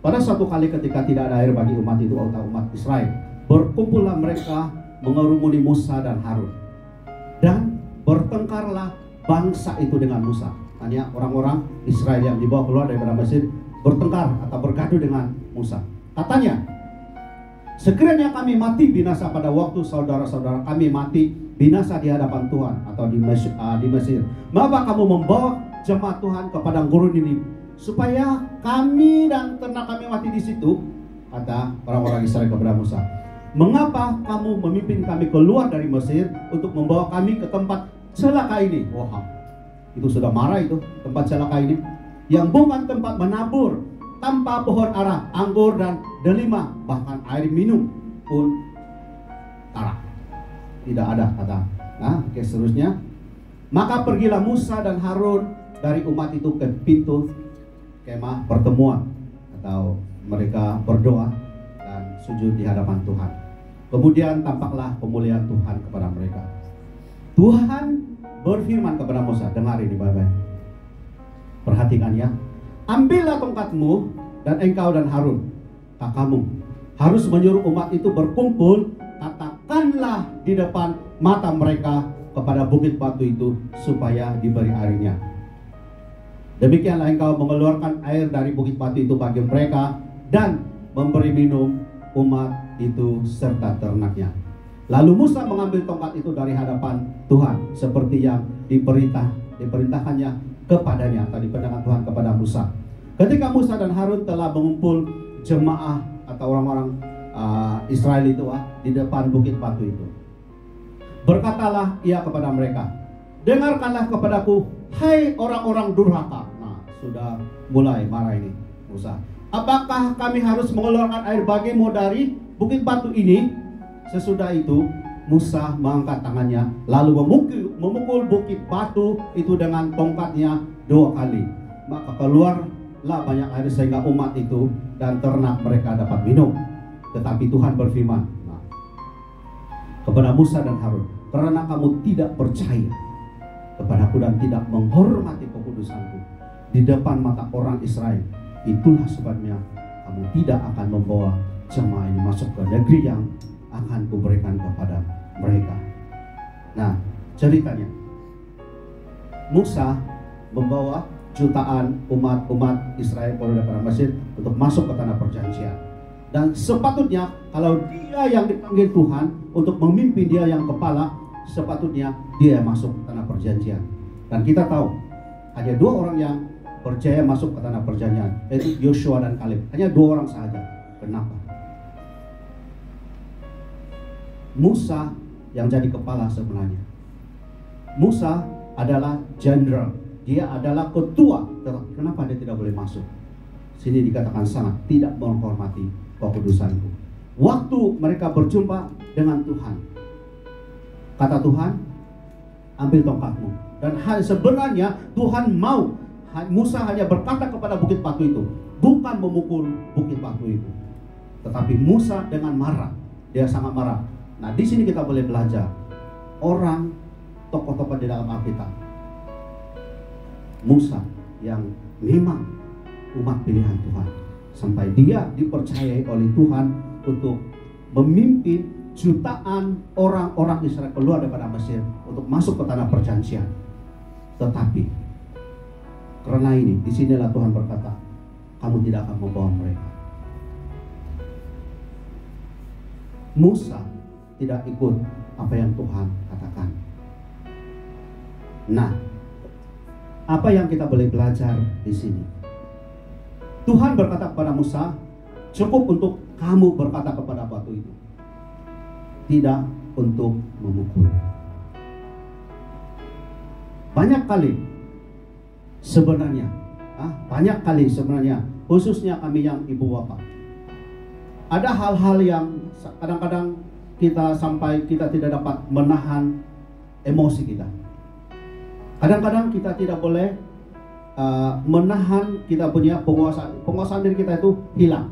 Pada suatu kali ketika tidak ada air bagi umat itu atau umat Israel, berkumpullah mereka mengerumuni Musa dan Harun, dan bertengkarlah bangsa itu dengan Musa. Hanya orang-orang Israel yang dibawa keluar daripada Mesir bertengkar atau bergaduh dengan Musa. Katanya, sekiranya kami mati binasa pada waktu saudara-saudara kami mati binasa di hadapan Tuhan atau di Mesir, maka kamu membawa jemaat Tuhan ke padang gurun ini supaya kami dan ternak kami mati di situ. Kata orang-orang Israel kepada Musa, mengapa kamu memimpin kami keluar dari Mesir untuk membawa kami ke tempat celaka ini? Wah, itu sudah marah itu, tempat celaka ini, yang bukan tempat menabur, tanpa pohon ara, anggur dan delima, bahkan air minum pun tarak. Tidak ada, kata. Nah, seterusnya, maka pergilah Musa dan Harun dari umat itu ke pintu kemah pertemuan, atau mereka berdoa dan sujud di hadapan Tuhan. Kemudian tampaklah pemulihan Tuhan kepada mereka. Tuhan berfirman kepada Musa, dengar ini baik-baik, perhatikan ya. Ambillah tongkatmu dan engkau dan Harun kakakmu harus menyuruh umat itu berkumpul, katakanlah di depan mata mereka kepada bukit batu itu supaya diberi airnya. Demikianlah engkau mengeluarkan air dari bukit batu itu bagi mereka dan memberi minum umat itu serta ternaknya. Lalu Musa mengambil tongkat itu dari hadapan Tuhan seperti yang diperintahkannya kepadanya, atau diperintahkan Tuhan kepada Musa. Ketika Musa dan Harun telah mengumpul jemaah atau orang-orang Israel itu di depan bukit batu itu, berkatalah ia kepada mereka, dengarkanlah kepadaku, hai orang-orang durhaka. Nah, sudah mulai marah ini Musa. Apakah kami harus mengeluarkan air bagimu dari bukit batu ini? Sesudah itu Musa mengangkat tangannya lalu memukul bukit batu itu dengan tongkatnya 2 kali. Maka keluarlah banyak air sehingga umat itu dan ternak mereka dapat minum. Tetapi Tuhan berfirman kepada Musa dan Harun, karena kamu tidak percaya kepadaku dan tidak menghormati kekudusanku di depan mata orang Israel, itulah sebabnya kamu tidak akan membawa jemaah ini masuk ke negeri yang akan kuberikan kepada mereka. Nah, ceritanya Musa membawa jutaan umat Israel daripada Mesir untuk masuk ke tanah perjanjian. Dan sepatutnya kalau dia yang dipanggil Tuhan untuk memimpin, dia yang kepala, sepatutnya dia masuk ke tanah perjanjian. Dan kita tahu hanya 2 orang yang percaya masuk ke tanah perjanjian, yaitu Yosua dan Kaleb. Hanya 2 orang saja. Kenapa? Musa yang jadi kepala sebenarnya. Musa adalah jenderal, dia adalah ketua. Kenapa dia tidak boleh masuk? Sini dikatakan sangat tidak menghormati kekudusanku. Waktu mereka berjumpa dengan Tuhan, kata Tuhan, ambil tongkatmu. Dan sebenarnya Tuhan mau Musa hanya berkata kepada bukit batu itu, bukan memukul bukit batu itu. Tetapi Musa dengan marah, dia sangat marah. Nah, di sini kita boleh belajar orang tokoh-tokoh di dalam Alkitab. Musa yang memang umat pilihan Tuhan, sampai dia dipercayai oleh Tuhan untuk memimpin jutaan orang-orang Israel keluar daripada Mesir untuk masuk ke tanah perjanjian. Tetapi karena ini, disinilah Tuhan berkata, kamu tidak akan membawa mereka. Musa tidak ikut apa yang Tuhan katakan. Nah, apa yang kita boleh belajar di sini? Tuhan berkata kepada Musa, cukup untuk kamu berkata kepada batu itu, tidak untuk memukul. Banyak kali sebenarnya, khususnya kami yang ibu bapak, ada hal-hal yang kadang-kadang kita tidak dapat menahan emosi kita. Kadang-kadang kita tidak boleh menahan kita punya penguasaan diri kita itu hilang.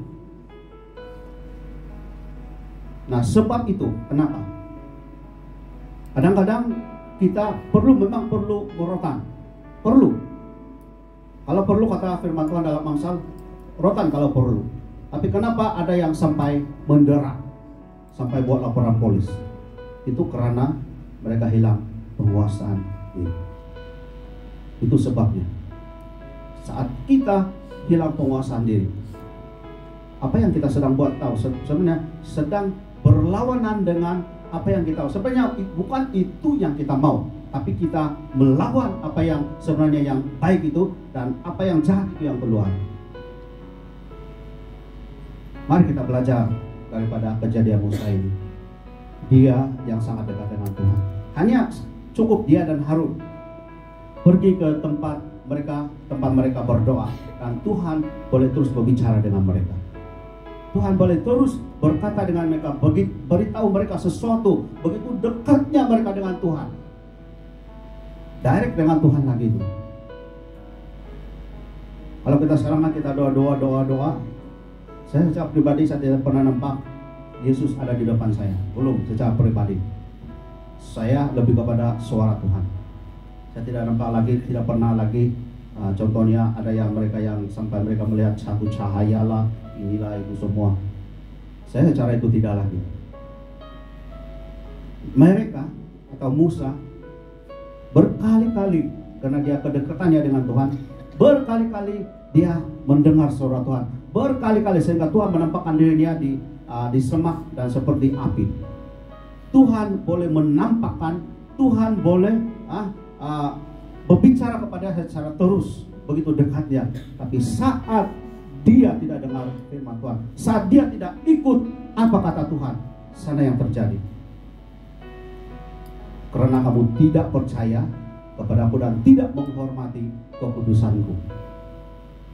Nah, sebab itu kenapa? Kadang-kadang kita memang perlu merotan. Kalau perlu, kata firman Tuhan dalam Amsal, rotan kalau perlu. Tapi kenapa ada yang sampai menderak, sampai buat laporan polis? Itu karena mereka hilang penguasaan diri. Itu sebabnya. Saat kita hilang penguasaan diri, apa yang kita sedang buat tahu? Sebenarnya sedang berlawanan dengan apa yang kita tahu. Sebenarnya bukan itu yang kita mau, tapi kita melawan apa yang sebenarnya yang baik itu, dan apa yang jahat itu yang keluar. Mari kita belajar daripada kejadian Musa ini. Dia yang sangat dekat dengan Tuhan. Hanya cukup dia dan Harun pergi ke tempat mereka berdoa, dan Tuhan boleh terus berbicara dengan mereka. Tuhan boleh terus berkata dengan mereka, beritahu mereka sesuatu. Begitu dekatnya mereka dengan Tuhan, direct dengan Tuhan lagi itu. Kalau kita sekarang kita doa, saya secara pribadi saya tidak pernah nampak Yesus ada di depan saya. Belum, secara pribadi. Saya lebih kepada suara Tuhan. Saya tidak nampak lagi, tidak pernah lagi. Contohnya ada yang mereka yang sampai mereka melihat satu cahaya lah, inilah itu semua. Saya secara itu tidak lagi. Mereka atau Musa berkali-kali, karena dia kedekatannya dengan Tuhan, berkali-kali dia mendengar suara Tuhan. Berkali-kali sehingga Tuhan menampakkan dirinya di semak dan seperti api. Tuhan boleh menampakkan, Tuhan boleh berbicara kepada secara terus, begitu dekatnya. Tapi saat dia tidak dengar firman Tuhan, saat dia tidak ikut apa kata Tuhan, sana yang terjadi. Karena kamu tidak percaya kepadaku dan tidak menghormati kekudusanku.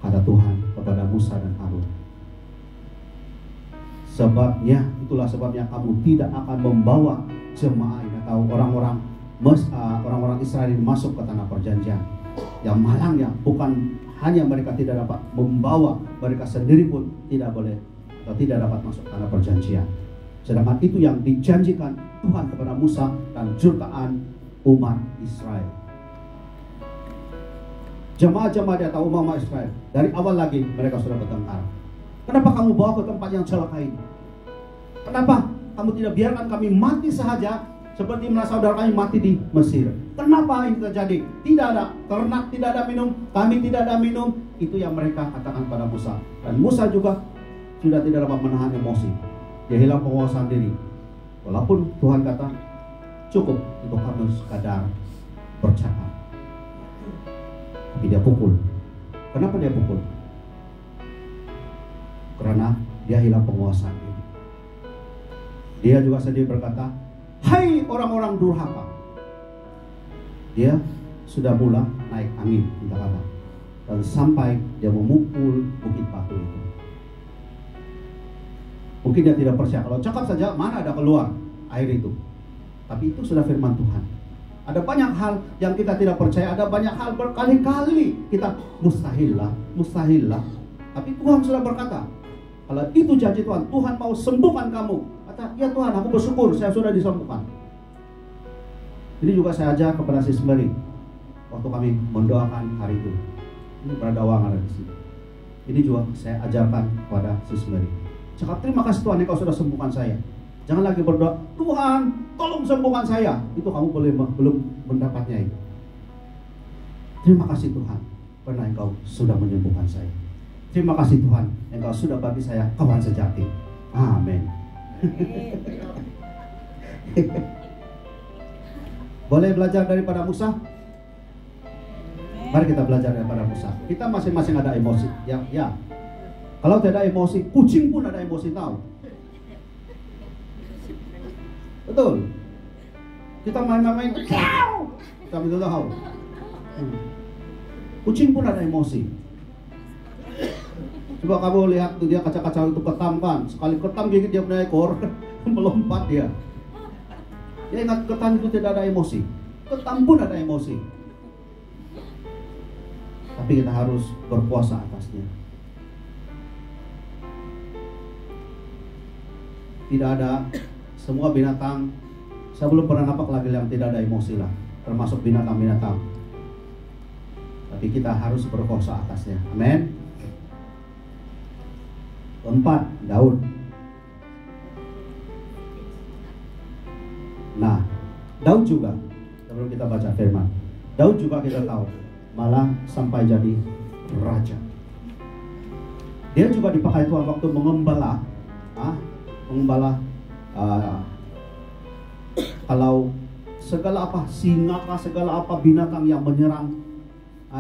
kata Tuhan kepada Musa dan Harun. Sebabnya, itulah sebabnya kamu tidak akan membawa jemaah ini atau orang-orang Israel ini masuk ke tanah perjanjian. Yang malangnya bukan hanya mereka tidak dapat membawa, mereka sendiri pun tidak boleh atau tidak dapat masuk tanah perjanjian. Sedangkan itu yang dijanjikan Tuhan kepada Musa dan jutaan umat Israel. Jemaah-jemaah di atau umat Israel, dari awal lagi mereka sudah bertengkar. Kenapa kamu bawa ke tempat yang celaka ini? Kenapa kamu tidak biarkan kami mati sahaja seperti mana saudara kami mati di Mesir? Kenapa ini terjadi? Tidak ada ternak, tidak ada minum, kami tidak ada minum. Itu yang mereka katakan pada Musa. Dan Musa juga sudah tidak dapat menahan emosi. Dia hilang penguasaan diri. Walaupun Tuhan kata cukup untuk kamu sekadar bercakap. Tapi dia pukul. Kenapa dia pukul? Karena dia hilang penguasaan diri. Dia juga sendiri berkata, hai orang-orang durhaka. Dia sudah mula naik angin, kita kata. Dan sampai dia memukul bukit batu itu. Mungkin dia tidak percaya, kalau cakap saja mana ada keluar air itu. Tapi itu sudah firman Tuhan. Ada banyak hal yang kita tidak percaya, ada banyak hal berkali-kali kita mustahil lah. Tapi Tuhan sudah berkata, kalau itu janji Tuhan, Tuhan mau sembuhkan kamu. Kata, ya Tuhan, aku bersyukur saya sudah disembuhkan. Ini juga saya ajak kepada Sis Mary waktu kami mendoakan hari itu. Ini berada uang ada di sini. Ini juga saya ajarkan kepada Sis Mary. Cakap, terima kasih Tuhan, Engkau sudah sembuhkan saya. Jangan lagi berdoa, Tuhan tolong sembuhkan saya. Itu kamu belum mendapatnya itu. Terima kasih Tuhan, karena Engkau sudah menyembuhkan saya. Terima kasih Tuhan, Engkau sudah bagi saya kawan sejati. Amin. Boleh belajar daripada Musa? Mari kita belajar daripada Musa. Kita masing-masing ada emosi. Ya. Kalau tidak ada emosi, kucing pun ada emosi, tahu? Betul. Kita main-main, kami itu tahu. Kucing pun ada emosi. Coba kamu lihat tuh, dia kaca-kaca itu ketam kan. Sekali ketam gigit dia punya ekor, melompat dia. Dia ingat ketam itu tidak ada emosi. Ketam pun ada emosi. Tapi kita harus berkuasa atasnya. Tidak ada semua binatang. Saya belum pernah nampak lagi yang tidak ada emosi lah, termasuk binatang-binatang. Tapi kita harus berkuasa atasnya. Amin. Keempat, Daud. Nah, Daud juga, sebelum kita baca firman, Daud juga kita tahu malah sampai jadi raja. Dia juga dipakai Tuhan waktu mengembala, kalau segala apa singa, segala apa binatang yang menyerang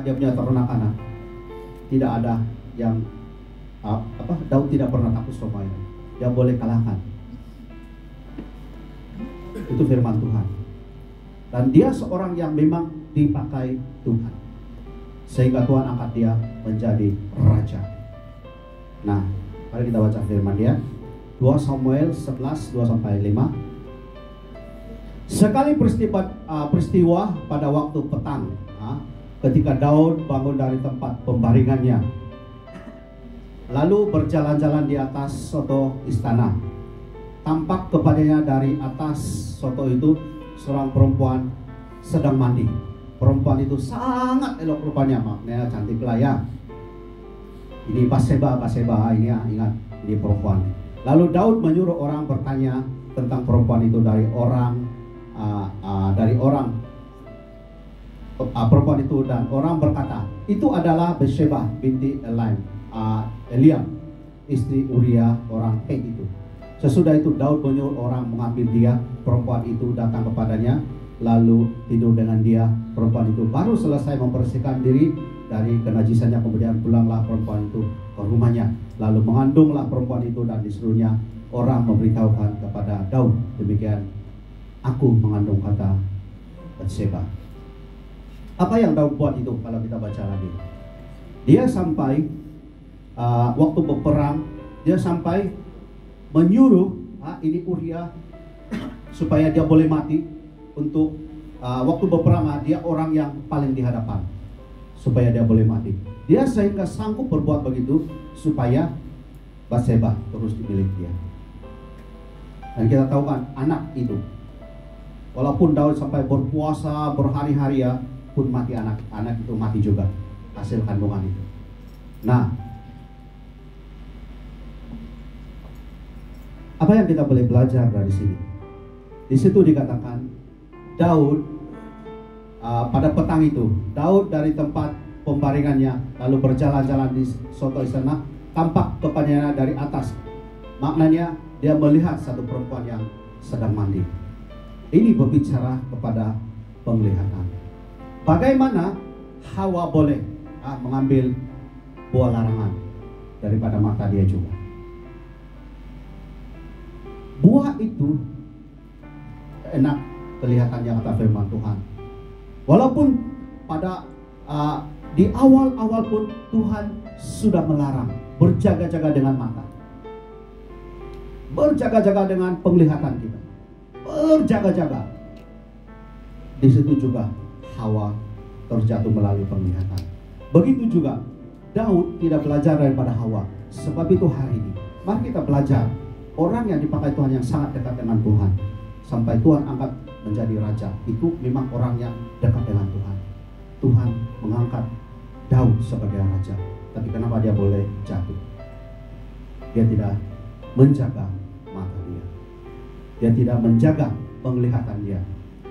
dia punya ternak, tidak ada yang Daud tidak pernah takut sama itu. Dia boleh kalahkan. Itu firman Tuhan. Dan dia seorang yang memang dipakai Tuhan, sehingga Tuhan angkat dia menjadi raja. Nah, mari kita baca firman dia. 2 Samuel 11, 2-5. Sekali peristiwa pada waktu petang, ketika Daud bangun dari tempat pembaringannya, lalu berjalan-jalan di atas soto istana. Tampak kepadanya dari atas soto itu seorang perempuan sedang mandi. Perempuan itu sangat elok rupanya, maknanya cantik lah ya. Ini Batseba ini ya, ingat, ini perempuan. Lalu Daud menyuruh orang bertanya tentang perempuan itu dari orang perempuan itu, dan orang berkata, itu adalah Batseba binti Eliam, istri Uria orang Het itu. Sesudah itu Daud menyuruh orang mengambil dia, perempuan itu datang kepadanya, lalu tidur dengan dia. Perempuan itu baru selesai membersihkan diri dari kenajisannya, kemudian pulanglah perempuan itu ke rumahnya. Lalu mengandunglah perempuan itu dan disuruhnya orang memberitahukan kepada Daud, demikian, aku mengandung, kata Batseba. Apa yang Daud buat itu kalau kita baca lagi? Dia sampai waktu berperang, dia sampai menyuruh ini Uria supaya dia boleh mati untuk waktu berperang dia orang yang paling di hadapan supaya dia boleh mati. Dia sehingga sanggup berbuat begitu supaya Batseba terus dipilih dia. Dan kita tahu kan anak itu, walaupun Daud sampai berpuasa berhari-hari ya, pun mati anak itu mati juga hasil kandungan itu. Nah, apa yang kita boleh belajar dari sini? Di situ dikatakan Daud pada petang itu, Daud dari tempat pembaringannya lalu berjalan-jalan di suatu istana, tampak kepadanya dari atas. Maknanya dia melihat satu perempuan yang sedang mandi. Ini berbicara kepada penglihatan. Bagaimana Hawa boleh mengambil buah larangan daripada mata dia juga. Buah itu enak kelihatannya kata firman Tuhan. Walaupun pada di awal-awal pun Tuhan sudah melarang berjaga-jaga dengan mata, berjaga-jaga dengan penglihatan kita, berjaga-jaga. Di situ juga Hawa terjatuh melalui penglihatan. Begitu juga Daud tidak belajar daripada Hawa. Sebab itu hari ini mari kita belajar. Orang yang dipakai Tuhan yang sangat dekat dengan Tuhan sampai Tuhan angkat menjadi raja, itu memang orang yang dekat dengan Tuhan. Tuhan mengangkat Daud sebagai raja, tapi kenapa dia boleh jatuh? Dia tidak menjaga mata dia, dia tidak menjaga penglihatan dia,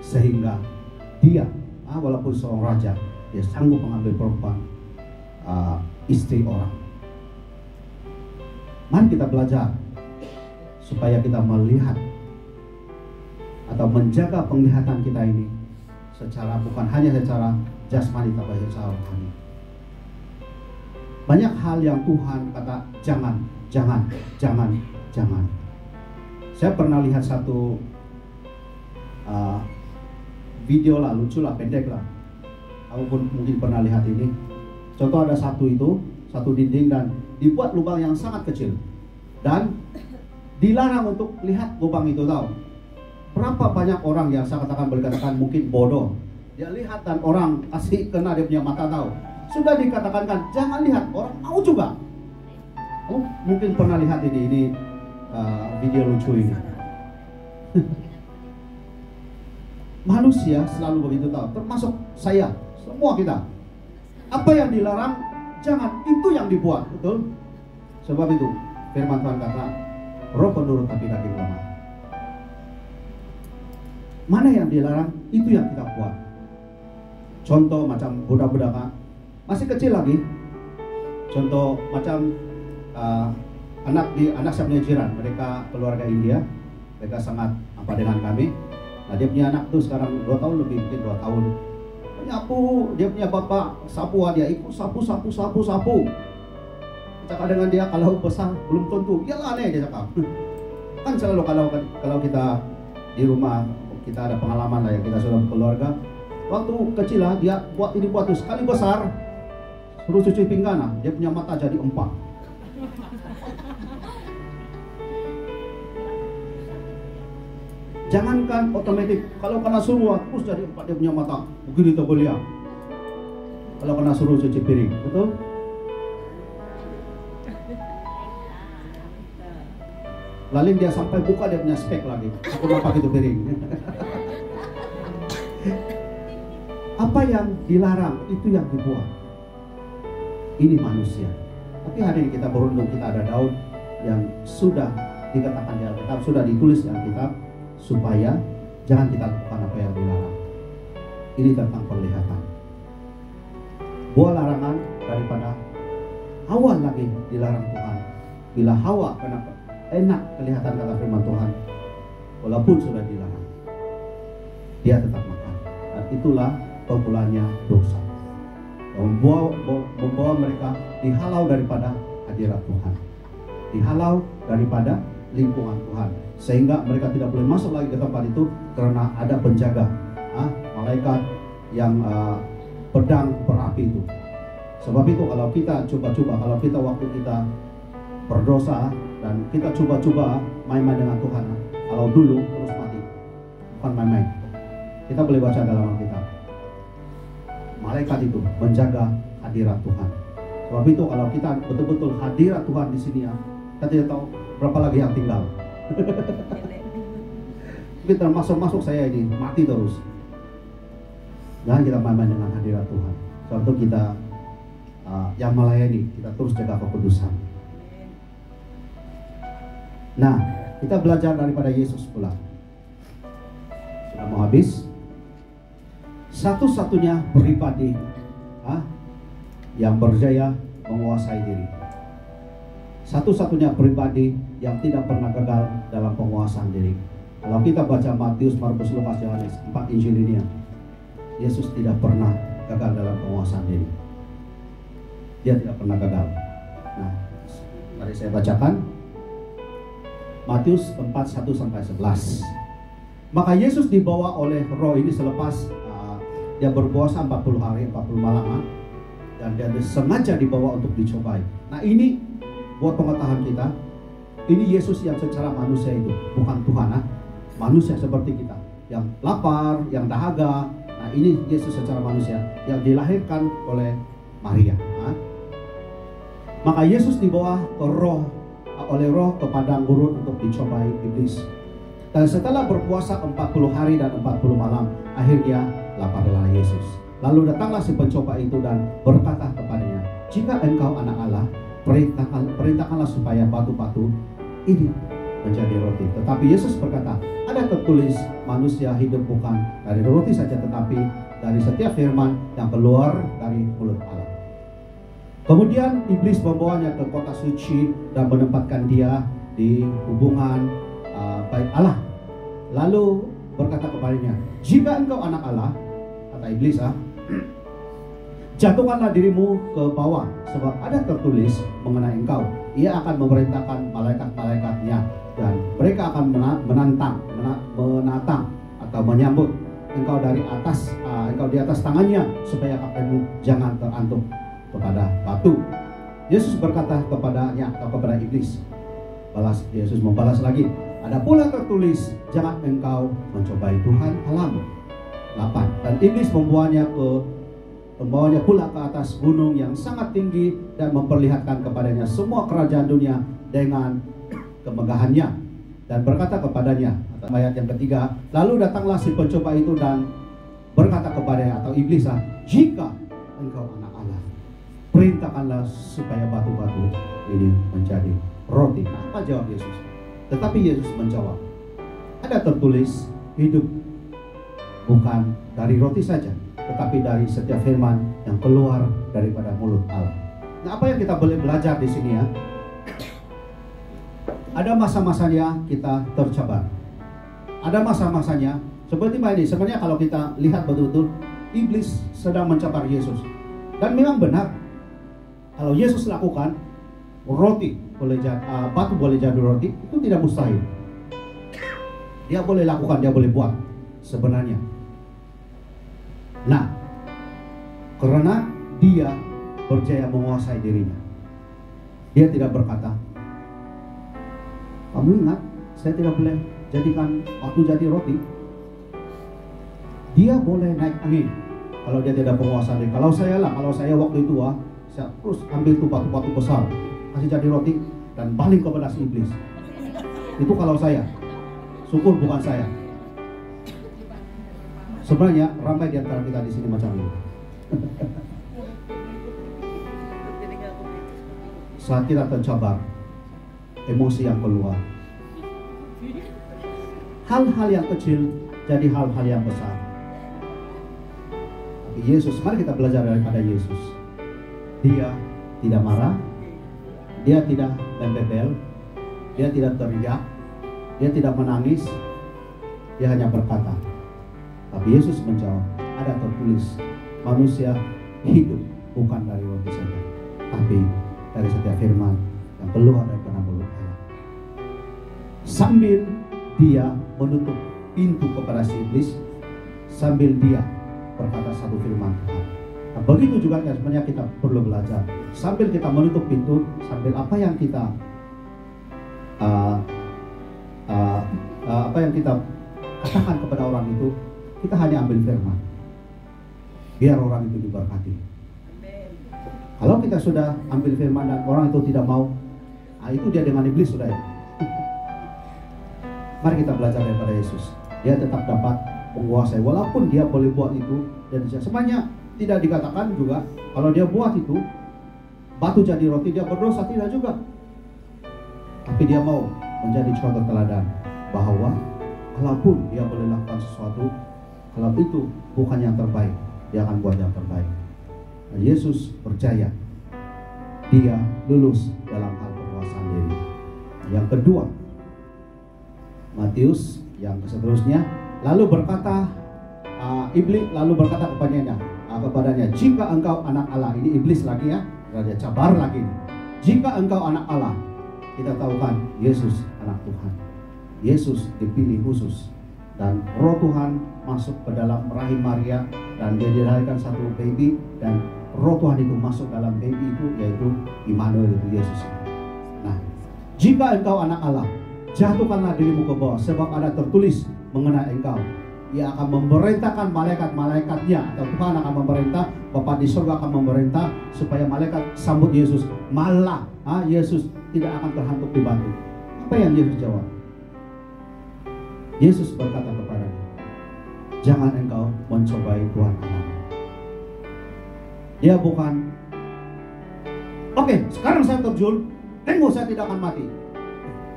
sehingga dia walaupun seorang raja, dia sanggup mengambil perempuan istri orang. Mari kita belajar supaya kita melihat atau menjaga penglihatan kita ini secara bukan hanya secara jasmani tapi secara rohani. Banyak hal yang Tuhan kata jangan, jangan, jangan, jangan. Saya pernah lihat satu video lah, lucu lah, pendek lah. Aku pun mungkin pernah lihat ini. Contoh ada satu dinding dan dibuat lubang yang sangat kecil dan dilarang untuk lihat lubang itu, tahu? Berapa banyak orang yang saya katakan boleh katakan mungkin bodoh. Dia lihat dan orang kasih kena dia punya mata, tahu? Sudah dikatakan kan jangan lihat, orang mau juga. Oh, mungkin pernah lihat ini video lucu ini. Manusia selalu begitu, tahu? Termasuk saya, semua kita. Apa yang dilarang jangan, itu yang dibuat, betul? Sebab itu firman Tuhan kata roh penurut tapi daging lemah. Mana yang dilarang itu yang kita buat. Contoh macam budak-budak masih kecil lagi. Contoh macam anak saya punya jiran, mereka keluarga India, mereka sangat apa dengan kami. Nah, dia punya anak tuh sekarang 2 tahun lebih, mungkin 2 tahun. Nyapu, dia punya bapak sapu, dia ikut sapu. Cakap dengan dia kalau besar belum tentu. Iyalah aneh dia cakap. Kan selalu kalau kita di rumah kita ada pengalaman lah ya, kita sudah keluarga. Waktu kecil lah dia buat tuh, sekali besar suruh cuci pinggan lah, dia punya mata jadi 4. Jangankan otomatis, kalau kena suruh terus jadi 4 dia punya mata. Begini tak boleh. Kalau kena suruh cuci piring, betul? Lalu dia sampai buka dia punya spek lagi. Aku nampak itu piring. Apa yang dilarang itu yang dibuat. Ini manusia. Tapi hari ini kita beruntung, kita ada Daud yang sudah dikatakan di Alkitab, sudah ditulis di Alkitab, supaya jangan kita lakukan apa yang dilarang. Ini tentang penglihatan. Buah larangan daripada Hawa lagi dilarang Tuhan. Bila Hawa kenapa enak kelihatan kata firman Tuhan, walaupun sudah dilarang, dia tetap makan. Dan itulah permulaan dosa. Membawa mereka dihalau daripada hadirat Tuhan, dihalau daripada lingkungan Tuhan, sehingga mereka tidak boleh masuk lagi ke tempat itu karena ada penjaga malaikat yang pedang berapi itu. Sebab itu kalau kita coba-coba, kalau kita waktu kita berdosa dan kita coba-coba main-main dengan Tuhan, kalau dulu terus mati, bukan main-main. Kita boleh baca dalam Alkitab, malaikat itu menjaga hadirat Tuhan. Sebab itu kalau kita betul-betul hadirat Tuhan di sini ya, kita tidak tahu berapa lagi yang tinggal. Kita masuk saya ini mati terus. Jangan kita main-main dengan hadirat Tuhan. Sebab itu kita yang melayani, kita terus jaga kekudusan. Nah, kita belajar daripada Yesus pula. Sudah mau habis. Satu-satunya pribadi yang berjaya menguasai diri. Satu-satunya pribadi yang tidak pernah gagal dalam penguasaan diri. Kalau kita baca Matius, Markus, Lukas, Yohanes, 4 Injil ini, Yesus tidak pernah gagal dalam penguasaan diri. Dia tidak pernah gagal. Nah, mari saya bacakan Matius 4:1-11. Maka Yesus dibawa oleh Roh ini selepas dia berpuasa 40 hari 40 malam, dan dia sengaja dibawa untuk dicobai. Nah, ini buat pengetahuan kita, ini Yesus yang secara manusia itu, bukan Tuhan, manusia seperti kita, yang lapar, yang dahaga. Nah, ini Yesus secara manusia yang dilahirkan oleh Maria. Maka Yesus dibawa oleh Roh ke padang gurun untuk dicobai iblis. Dan setelah berpuasa 40 hari dan 40 malam, akhirnya laparlah Yesus. Lalu datanglah si pencoba itu dan berkata kepadanya, "Jika engkau anak Allah, perintahkanlah supaya batu-batu ini menjadi roti." Tetapi Yesus berkata, "Ada tertulis, manusia hidup bukan dari roti saja, tetapi dari setiap firman yang keluar dari mulut Allah." Kemudian iblis membawanya ke kota suci dan menempatkan dia di hubungan bait Allah. Lalu berkata kepadanya, "Jika engkau anak Allah," kata iblis, "jatuhkanlah dirimu ke bawah, sebab ada tertulis mengenai engkau, ia akan memerintahkan malaikat-malaikatnya, dan mereka akan menatang atau menyambut engkau dari atas, engkau di atas tangannya, supaya kakimu jangan terantuk kepada batu." Yesus berkata kepadanya atau kepada iblis, Yesus membalas lagi, "Ada pula tertulis, jangan engkau mencobai Tuhan Allahmu." 8. Dan iblis membawanya pula ke atas gunung yang sangat tinggi dan memperlihatkan kepadanya semua kerajaan dunia dengan kemegahannya, dan berkata kepadanya, ayat yang ketiga, lalu datanglah si pencoba itu dan berkata kepadanya atau iblis, "Jika engkau anak Allah, perintahkanlah supaya batu-batu ini menjadi roti." Nah, apa jawab Yesus? Tetapi Yesus menjawab, "Ada tertulis, hidup bukan dari roti saja, tetapi dari setiap firman yang keluar daripada mulut Allah." Nah, apa yang kita boleh belajar di sini ya? Ada masa-masanya kita tercabar. Ada masa-masanya seperti ini. Sebenarnya kalau kita lihat betul-betul, iblis sedang mencabar Yesus. Dan memang benar, kalau Yesus lakukan, batu boleh jadi roti, itu tidak mustahil. Dia boleh lakukan, dia boleh buat sebenarnya. Nah, karena dia berjaya menguasai dirinya, dia tidak berkata, "Kamu ingat, saya tidak boleh jadikan batu jadi roti." Dia boleh naik angin kalau dia tidak penguasa diri. Kalau saya waktu itu saya terus ambil tuh batu-batu besar, kasih jadi roti dan balik kepada si iblis. Itu kalau saya. Syukur bukan saya. Sebenarnya ramai di antara kita di sini macam ini. Saat kita tercabar, emosi yang keluar, hal-hal yang kecil jadi hal-hal yang besar. Tapi Yesus, mari kita belajar daripada Yesus. Dia tidak marah, dia tidak membebel, dia tidak teriak, dia tidak menangis, dia hanya berkata. Tapi Yesus menjawab, ada tertulis, manusia hidup bukan dari roti saja, tapi dari setiap firman yang keluar dari mulut Allah. Sambil dia menutup pintu kepada si iblis, sambil dia berkata satu firman Tuhan, Nah, begitu juga sebenarnya kita perlu belajar. Sambil kita menutup pintu, sambil apa yang kita katakan kepada orang itu, kita hanya ambil firman. Biar orang itu diberkati. Kalau kita sudah ambil firman dan orang itu tidak mau, itu dia dengan iblis sudah ya. Mari kita belajar daripada Yesus. Dia tetap dapat menguasai, walaupun dia boleh buat itu. Dan sebenarnya tidak dikatakan juga kalau dia buat itu batu jadi roti, dia berdosa, tidak juga. Tapi dia mau menjadi contoh teladan bahwa kalaupun dia boleh lakukan sesuatu, kalau itu bukan yang terbaik, dia akan buat yang terbaik. Nah, Yesus percaya dia lulus dalam hal penguasaan diri. Yang kedua, Matius yang seterusnya, lalu berkata iblis lalu berkata kepadanya, jika engkau anak Allah. Ini iblis lagi ya, Raja Cabar lagi. Jika engkau anak Allah. Kita tahu kan Yesus anak Tuhan. Yesus dipilih khusus, dan Roh Tuhan masuk ke dalam rahim Maria, dan dia dilahirkan satu baby, dan Roh Tuhan itu masuk dalam baby itu, yaitu Immanuel, itu Yesus. Nah, jika engkau anak Allah, jatuhkanlah dirimu ke bawah, sebab ada tertulis mengenai engkau, ia akan memerintahkan malaikat-malaikatnya, atau Tuhan akan memerintah, Bapa di surga akan memerintah supaya malaikat sambut Yesus. Malah Yesus tidak akan terhantuk di batu. Apa yang Yesus jawab? Yesus berkata kepadanya, jangan engkau mencobai Tuhan Allah. Dia bukan, oke, sekarang saya terjun, tengok saya tidak akan mati.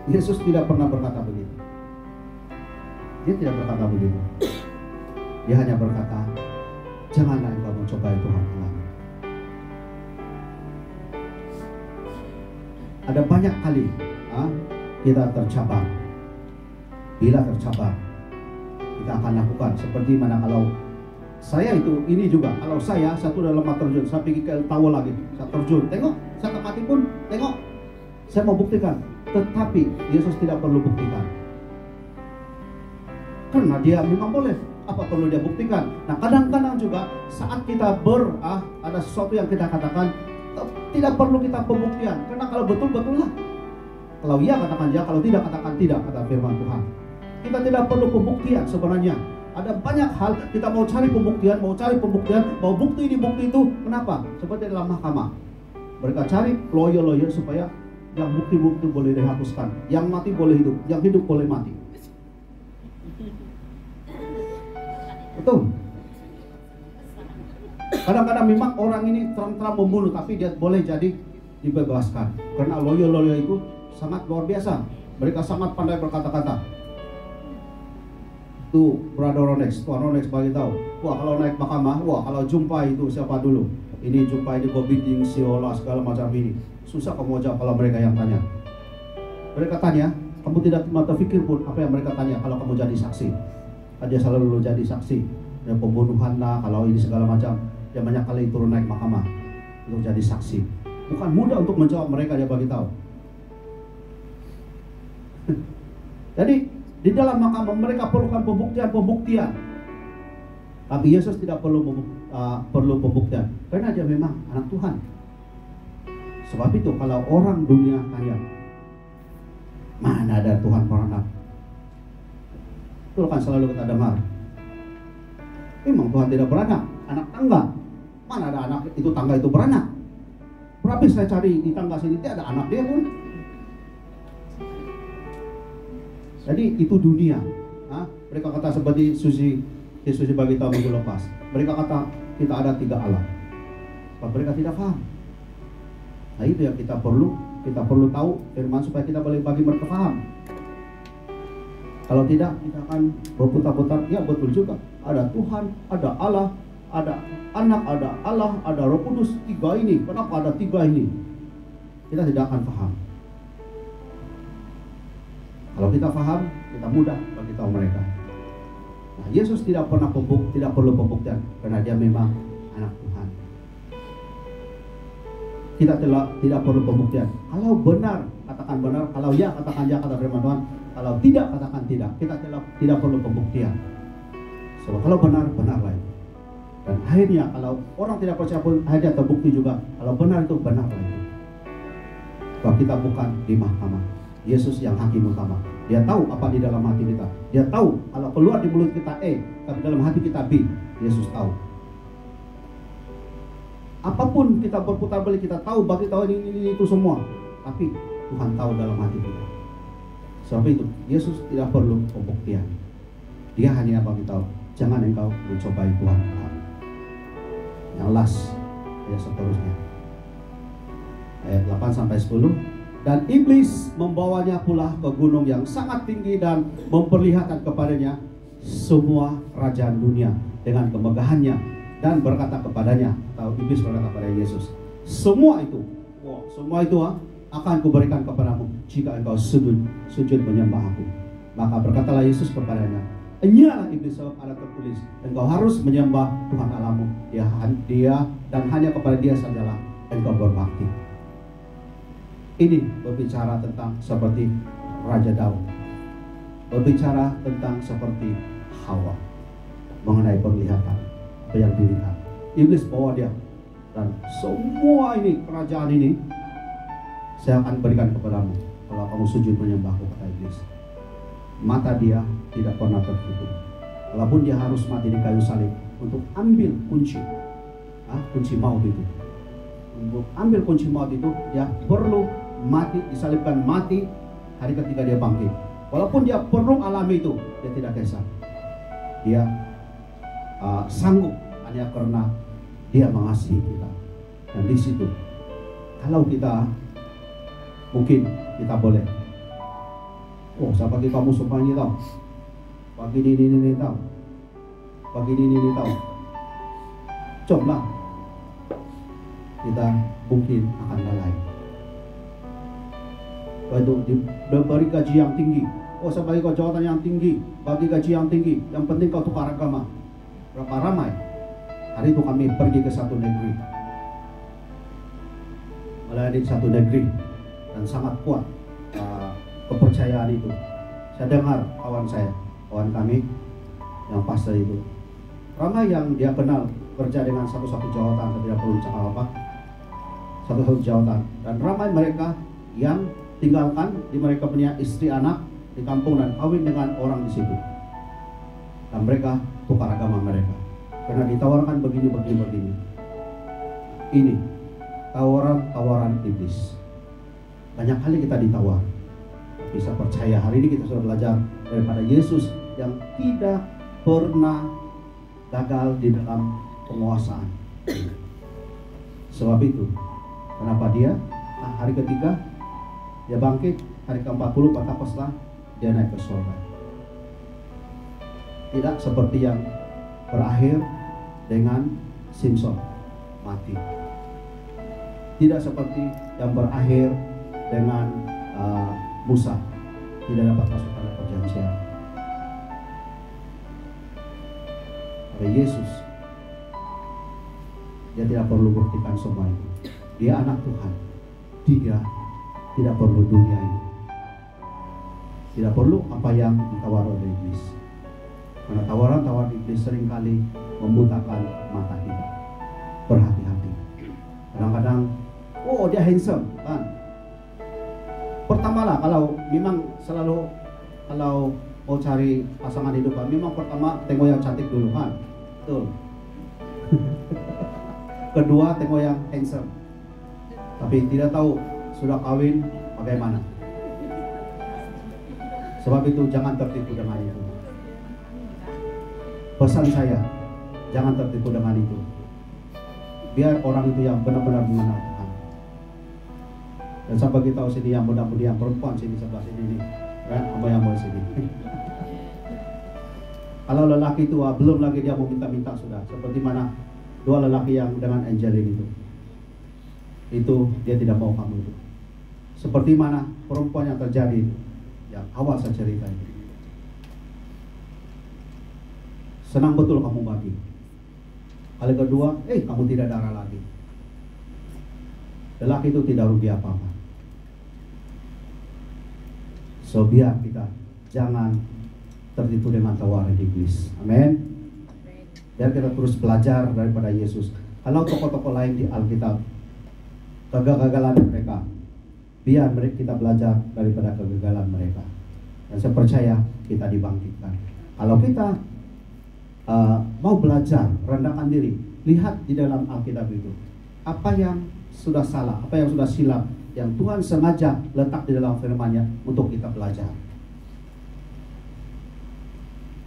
Yesus tidak pernah berkata begitu. Dia tidak berkata begitu. Dia hanya berkata, janganlah engkau mencobai Tuhan Allah. Ada banyak kali kita tercabar. Bila tercabar, kita akan lakukan seperti mana kalau saya itu, ini juga, kalau saya satu dalam lemah terjun, saya pergi ke tahu lagi, saya terjun, tengok, saya tak mati pun, tengok, saya mau buktikan. Tetapi Yesus tidak perlu buktikan, karena dia memang boleh. Apa perlu dia buktikan? Nah, kadang-kadang juga saat kita ada sesuatu yang kita katakan, tidak perlu kita pembuktian, karena kalau betul-betul lah. Kalau iya katakan ya, kalau tidak katakan tidak, kata firman Tuhan. Kita tidak perlu pembuktian sebenarnya. Ada banyak hal kita mau cari pembuktian, mau bukti ini, bukti itu. Kenapa? Seperti dalam mahkamah, mereka cari lawyer supaya yang bukti-bukti boleh dihapuskan, yang mati boleh hidup, yang hidup boleh mati. Betul. Kadang-kadang memang orang ini terang-terang membunuh, tapi dia boleh jadi dibebaskan, karena lawyer itu sangat luar biasa. Mereka sangat pandai berkata-kata. Tuh, Brother Ronex, Tuan Ronex bagi tahu. Wah, kalau naik mahkamah, kalau jumpa itu siapa dulu? Ini jumpa ini Bobiting, Siola, segala macam ini. Susah kamu jawab kalau mereka yang tanya. Mereka tanya, kamu tidak terpikir pun apa yang mereka tanya kalau kamu jadi saksi. Dia selalu jadi saksi. Ya, pembunuhan lah, kalau ini segala macam. Dia banyak kali turun naik mahkamah untuk jadi saksi. Bukan mudah untuk menjawab mereka, dia bagi tahu. Jadi di dalam mahkamah mereka perlukan pembuktian. Tapi Yesus tidak perlu pembuktian, karena dia memang anak Tuhan. Sebab itu kalau orang dunia tanya, mana ada Tuhan beranak? Itu kan selalu kita dengar. Memang Tuhan tidak beranak, anak tangga. Mana ada anak itu tangga itu beranak? Berapa saya cari di tangga sini tidak ada anak dia pun. Jadi itu dunia. Mereka kata seperti Susi bagi tahu minggu lepas. Mereka kata kita ada 3 Allah. Sebab mereka tidak paham. Nah, itu yang kita perlu tahu firman supaya kita boleh bagi mereka paham. Kalau tidak, kita akan berputar-putar. Ya, betul juga. Ada Tuhan, ada Allah, ada Anak, ada Allah, ada Roh Kudus. 3 ini. Kenapa ada 3 ini? Kita tidak akan paham. Kalau kita paham, kita mudah bagi tahu mereka. Nah, Yesus tidak perlu pembuktian, karena dia memang anak Tuhan. Kita tidak perlu pembuktian. Kalau benar, katakan benar. Kalau ya, katakan ya, kata firman Tuhan. Kalau tidak, katakan tidak. Kita tidak perlu pembuktian. Sebab kalau benar, benar lagi. Dan akhirnya kalau orang tidak percaya pun akhirnya terbukti juga kalau benar itu benar itu. Kalau kita bukan di mahkamah, Yesus yang hakim utama. Dia tahu apa di dalam hati kita. Dia tahu kalau keluar di mulut kita tapi dalam hati kita B. Yesus tahu. Apapun kita berputar balik, kita tahu bagi tahu ini itu semua, tapi Tuhan tahu dalam hati kita. Sebab itu Yesus tidak perlu pembuktian. Dia hanya bagi tahu, jangan engkau mencobai Tuhan Allah. Yang last, ayat seterusnya, ayat 8-10. Dan iblis membawanya pula ke gunung yang sangat tinggi dan memperlihatkan kepadanya semua kerajaan dunia dengan kemegahannya, dan berkata kepadanya, atau iblis berkata kepada Yesus, semua itu akan kuberikan kepadamu jika engkau sujud menyembah aku. Maka berkatalah Yesus kepadanya, enyalah iblis, sebab ada tertulis, engkau harus menyembah Tuhan Allahmu, dia dan hanya kepada dia sajalah engkau berbakti. Ini berbicara tentang seperti Raja Daud, berbicara tentang seperti Hawa, mengenai penglihatan apa yang dilihat. Iblis bawa dia, dan semua ini kerajaan ini saya akan berikan kepadamu kalau kamu sujud menyembahku, kata iblis. Mata dia tidak pernah tertutup, walaupun dia harus mati di kayu salib untuk ambil kunci maut itu. Untuk ambil kunci maut itu, dia perlu mati, disalibkan mati, hari ketiga dia bangkit. Walaupun dia perlu alami itu, dia tidak kisah. Dia sanggup hanya karena dia mengasihi kita. Dan di situ, kalau kita mungkin kita boleh, saya bagi kamu semuanya tahu, bagi ini tahu, bagi ini tahu. Coba kita mungkin akan lalai. Itu diberi gaji yang tinggi. Saya bagi kau jabatan yang tinggi, bagi gaji yang tinggi. Yang penting kau tukar agama. Berapa ramai? Hari itu kami pergi ke satu negeri, melayani satu negeri, dan sangat kuat kepercayaan itu. Saya dengar kawan kami yang pastor itu, ramai yang dia kenal kerja dengan satu-satu jawatan, saya tidak perlu cakap apa, satu-satu jawatan, dan ramai mereka yang tinggalkan di mereka punya istri anak di kampung dan kawin dengan orang di situ, dan mereka tukar agama mereka karena ditawarkan begini. Ini tawaran iblis. Banyak kali kita ditawar, bisa percaya. Hari ini kita sudah belajar daripada Yesus yang tidak pernah gagal di dalam penguasaan. Sebab itu kenapa dia hari ketiga dia bangkit, hari ke-40 Pentakosta dia naik ke surga. Tidak seperti yang berakhir dengan Simpson mati. Tidak seperti yang berakhir dengan Musa tidak dapat masuk pada perjanjian. Pada Yesus, dia tidak perlu buktikan semua itu. Dia anak Tuhan. Dia tidak perlu dunia ini. Tidak perlu apa yang ditawar oleh iblis. Karena tawaran-tawaran iblis seringkali membutakan mata kita. Berhati-hati. Kadang-kadang, dia handsome, kan? Pertama lah, kalau memang selalu kalau mau cari pasangan hidup, memang pertama tengok yang cantik dulu, kan? Betul. Kedua tengok yang handsome. Tapi tidak tahu sudah kawin bagaimana. Sebab itu jangan tertipu dengan itu. Pesan saya, jangan tertipu dengan itu. Biar orang itu yang benar-benar mengenal Tuhan. Dan saya bagi tahu sini yang muda-mudi, yang perempuan sini sebelah sini nih, kan? Apa yang mau sini? Kalau lelaki tua belum lagi dia mau minta-minta sudah. Seperti mana dua lelaki yang dengan Angelin itu dia tidak mau kamu itu. Seperti mana perempuan yang terjadi yang awal saya cerita itu. Senang betul kamu bagi. Kali kedua, kamu tidak darah lagi. Lelaki itu tidak rugi apa-apa. So biar kita jangan tertipu dengan tawaran iblis. Amin. Biar kita terus belajar daripada Yesus. Kalau tokoh-tokoh lain di Alkitab kegagalan mereka, biar kita belajar daripada kegagalan mereka. Dan saya percaya kita dibangkitkan. Kalau kita mau belajar, rendahkan diri, lihat di dalam Alkitab itu apa yang sudah salah, apa yang sudah silap, yang Tuhan sengaja letak di dalam firman-Nya untuk kita belajar.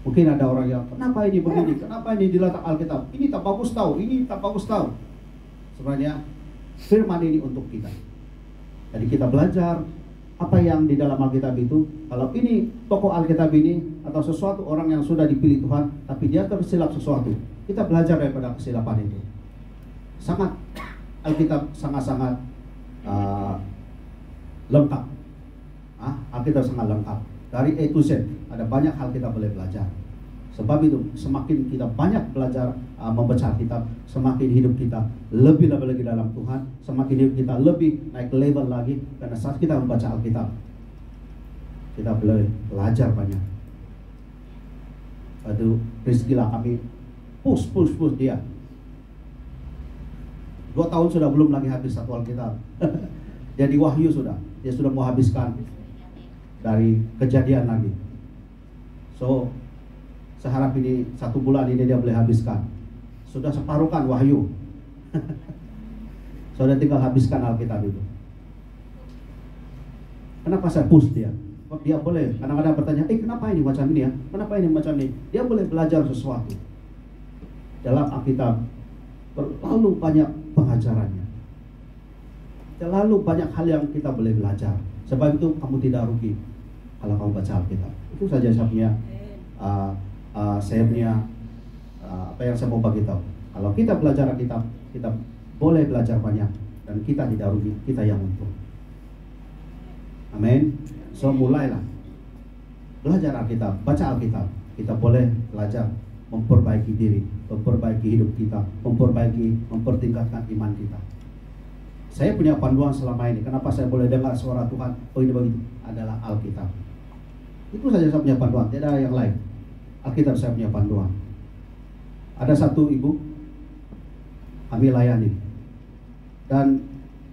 Mungkin ada orang yang, kenapa ini begini, kenapa ini diletak Alkitab, ini tak bagus tahu, ini tak bagus tahu. Sebenarnya firman ini untuk kita. Jadi kita belajar apa yang di dalam Alkitab itu. Kalau ini tokoh Alkitab ini atau sesuatu orang yang sudah dipilih Tuhan, tapi dia tersilap sesuatu, kita belajar daripada kesilapan itu. Sangat Alkitab sangat-sangat lengkap. Alkitab sangat lengkap. Dari A to Z ada banyak hal kita boleh belajar. Sebab itu semakin kita banyak belajar membaca Alkitab, semakin hidup kita lebih lagi dalam Tuhan, semakin hidup kita lebih naik level lagi. Karena saat kita membaca Alkitab, kita boleh belajar banyak. Aduh, rizkilah kami push dia. 2 tahun sudah belum lagi habis satu Alkitab. Jadi Wahyu dia sudah mau habiskan dari Kejadian lagi. So saya harap ini 1 bulan ini dia boleh habiskan. Sudah separuhkan Wahyu. Sudah tinggal habiskan Alkitab itu. Kenapa saya push dia? Dia boleh kadang-kadang bertanya, kenapa ini macam ini ya? Kenapa ini macam ini? Dia boleh belajar sesuatu. Dalam Alkitab terlalu banyak pengajarannya. Terlalu banyak hal yang kita boleh belajar. Sebab itu kamu tidak rugi kalau kamu baca Alkitab. Itu saja saya punya apa yang saya mau bagi tahu. Kalau kita belajar Alkitab, kita boleh belajar banyak dan kita tidak rugi, kita yang untung. Amin. So mulailah belajar Alkitab, baca Alkitab. Kita boleh belajar memperbaiki diri, memperbaiki hidup kita, mempertingkatkan iman kita. Saya punya panduan selama ini. Kenapa saya boleh dengar suara Tuhan? Oh ini begitu. Adalah Alkitab. Itu saja saya punya panduan. Tidak ada yang lain. Alkitab saya punya panduan. Ada satu ibu kami layani. Dan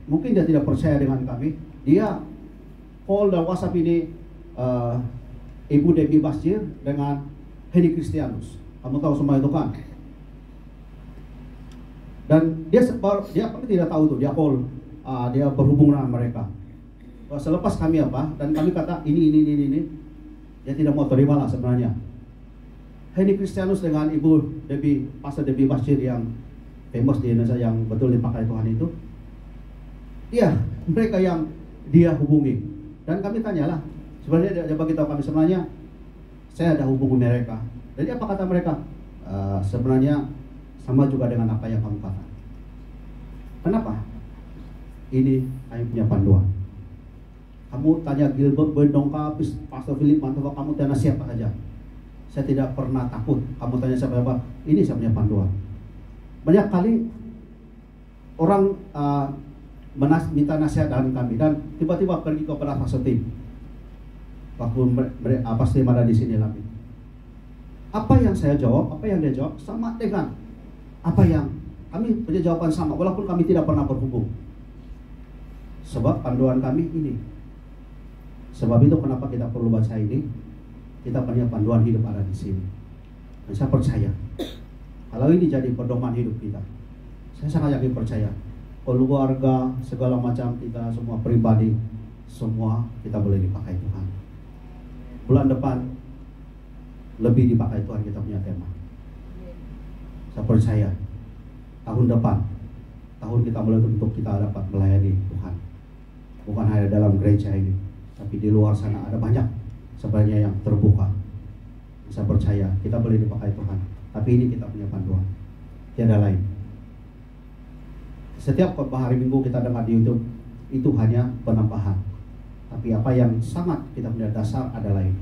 mungkin dia tidak percaya dengan kami. Dia call dan WhatsApp ini Ibu Debbie Basjir dengan Henny Christianus. Kamu tahu semua itu kan? Dan dia kami tidak tahu tuh, dia call, dia berhubung dengan mereka. Selepas kami dan kami kata ini, dia tidak mau terima lah sebenarnya. Henny Christianus dengan Ibu Debbie, Pastor Debbie Basjir yang famous di Indonesia, yang betul dipakai Tuhan itu, mereka yang dia hubungi. Dan kami tanyalah, sebenarnya dia bagi tahu kami sebenarnya saya ada hubungi mereka. Jadi apa kata mereka? Sebenarnya sama juga dengan apa yang kamu kata. Kenapa? Ini kami punya panduan. Kamu tanya Gilbert Bendongka, Pastor Philip Mantova, kamu tanya siapa saja. Saya tidak pernah takut. Kamu tanya siapa? Ini saya punya panduan. Banyak kali orang minta nasihat dari kami dan tiba-tiba pergi kepada Pastor Tim. Waktu pasti ada di sini lagi. Apa yang saya jawab, apa yang dia jawab sama dengan apa yang kami punya jawaban sama, walaupun kami tidak pernah berhubung. Sebab panduan kami ini. Sebab itu kenapa kita perlu baca ini. Kita punya panduan hidup ada di sini. Dan saya percaya kalau ini jadi pedoman hidup kita, saya sangat yakin percaya keluarga, segala macam kita, semua pribadi, semua kita boleh dipakai Tuhan. Bulan depan lebih dipakai Tuhan, kita punya tema. Saya percaya tahun depan, tahun kita mulai untuk kita dapat melayani Tuhan. Bukan hanya dalam gereja ini, tapi di luar sana ada banyak sebenarnya yang terbuka. Saya percaya kita boleh dipakai Tuhan. Tapi ini kita punya panduan, tiada lain. Setiap khotbah hari Minggu kita dengar di YouTube itu hanya penambahan. Tapi apa yang sangat kita punya dasar ada lain.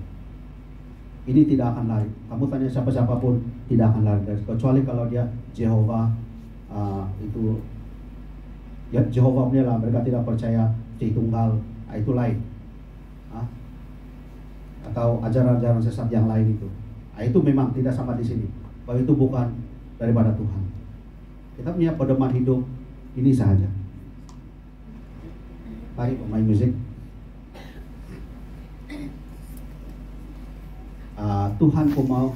Ini tidak akan lari. Kamu tanya siapa-siapa pun tidak akan lari. Kecuali kalau dia Jehovah itu ya Jehovah punya lah. Mereka tidak percaya Tritunggal, itu lain. Atau ajaran-ajaran sesat yang lain itu. Itu memang tidak sama di sini. Bahwa itu bukan daripada Tuhan. Kita punya pedoman hidup ini saja. Mari pemain musik. Tuhan ku mau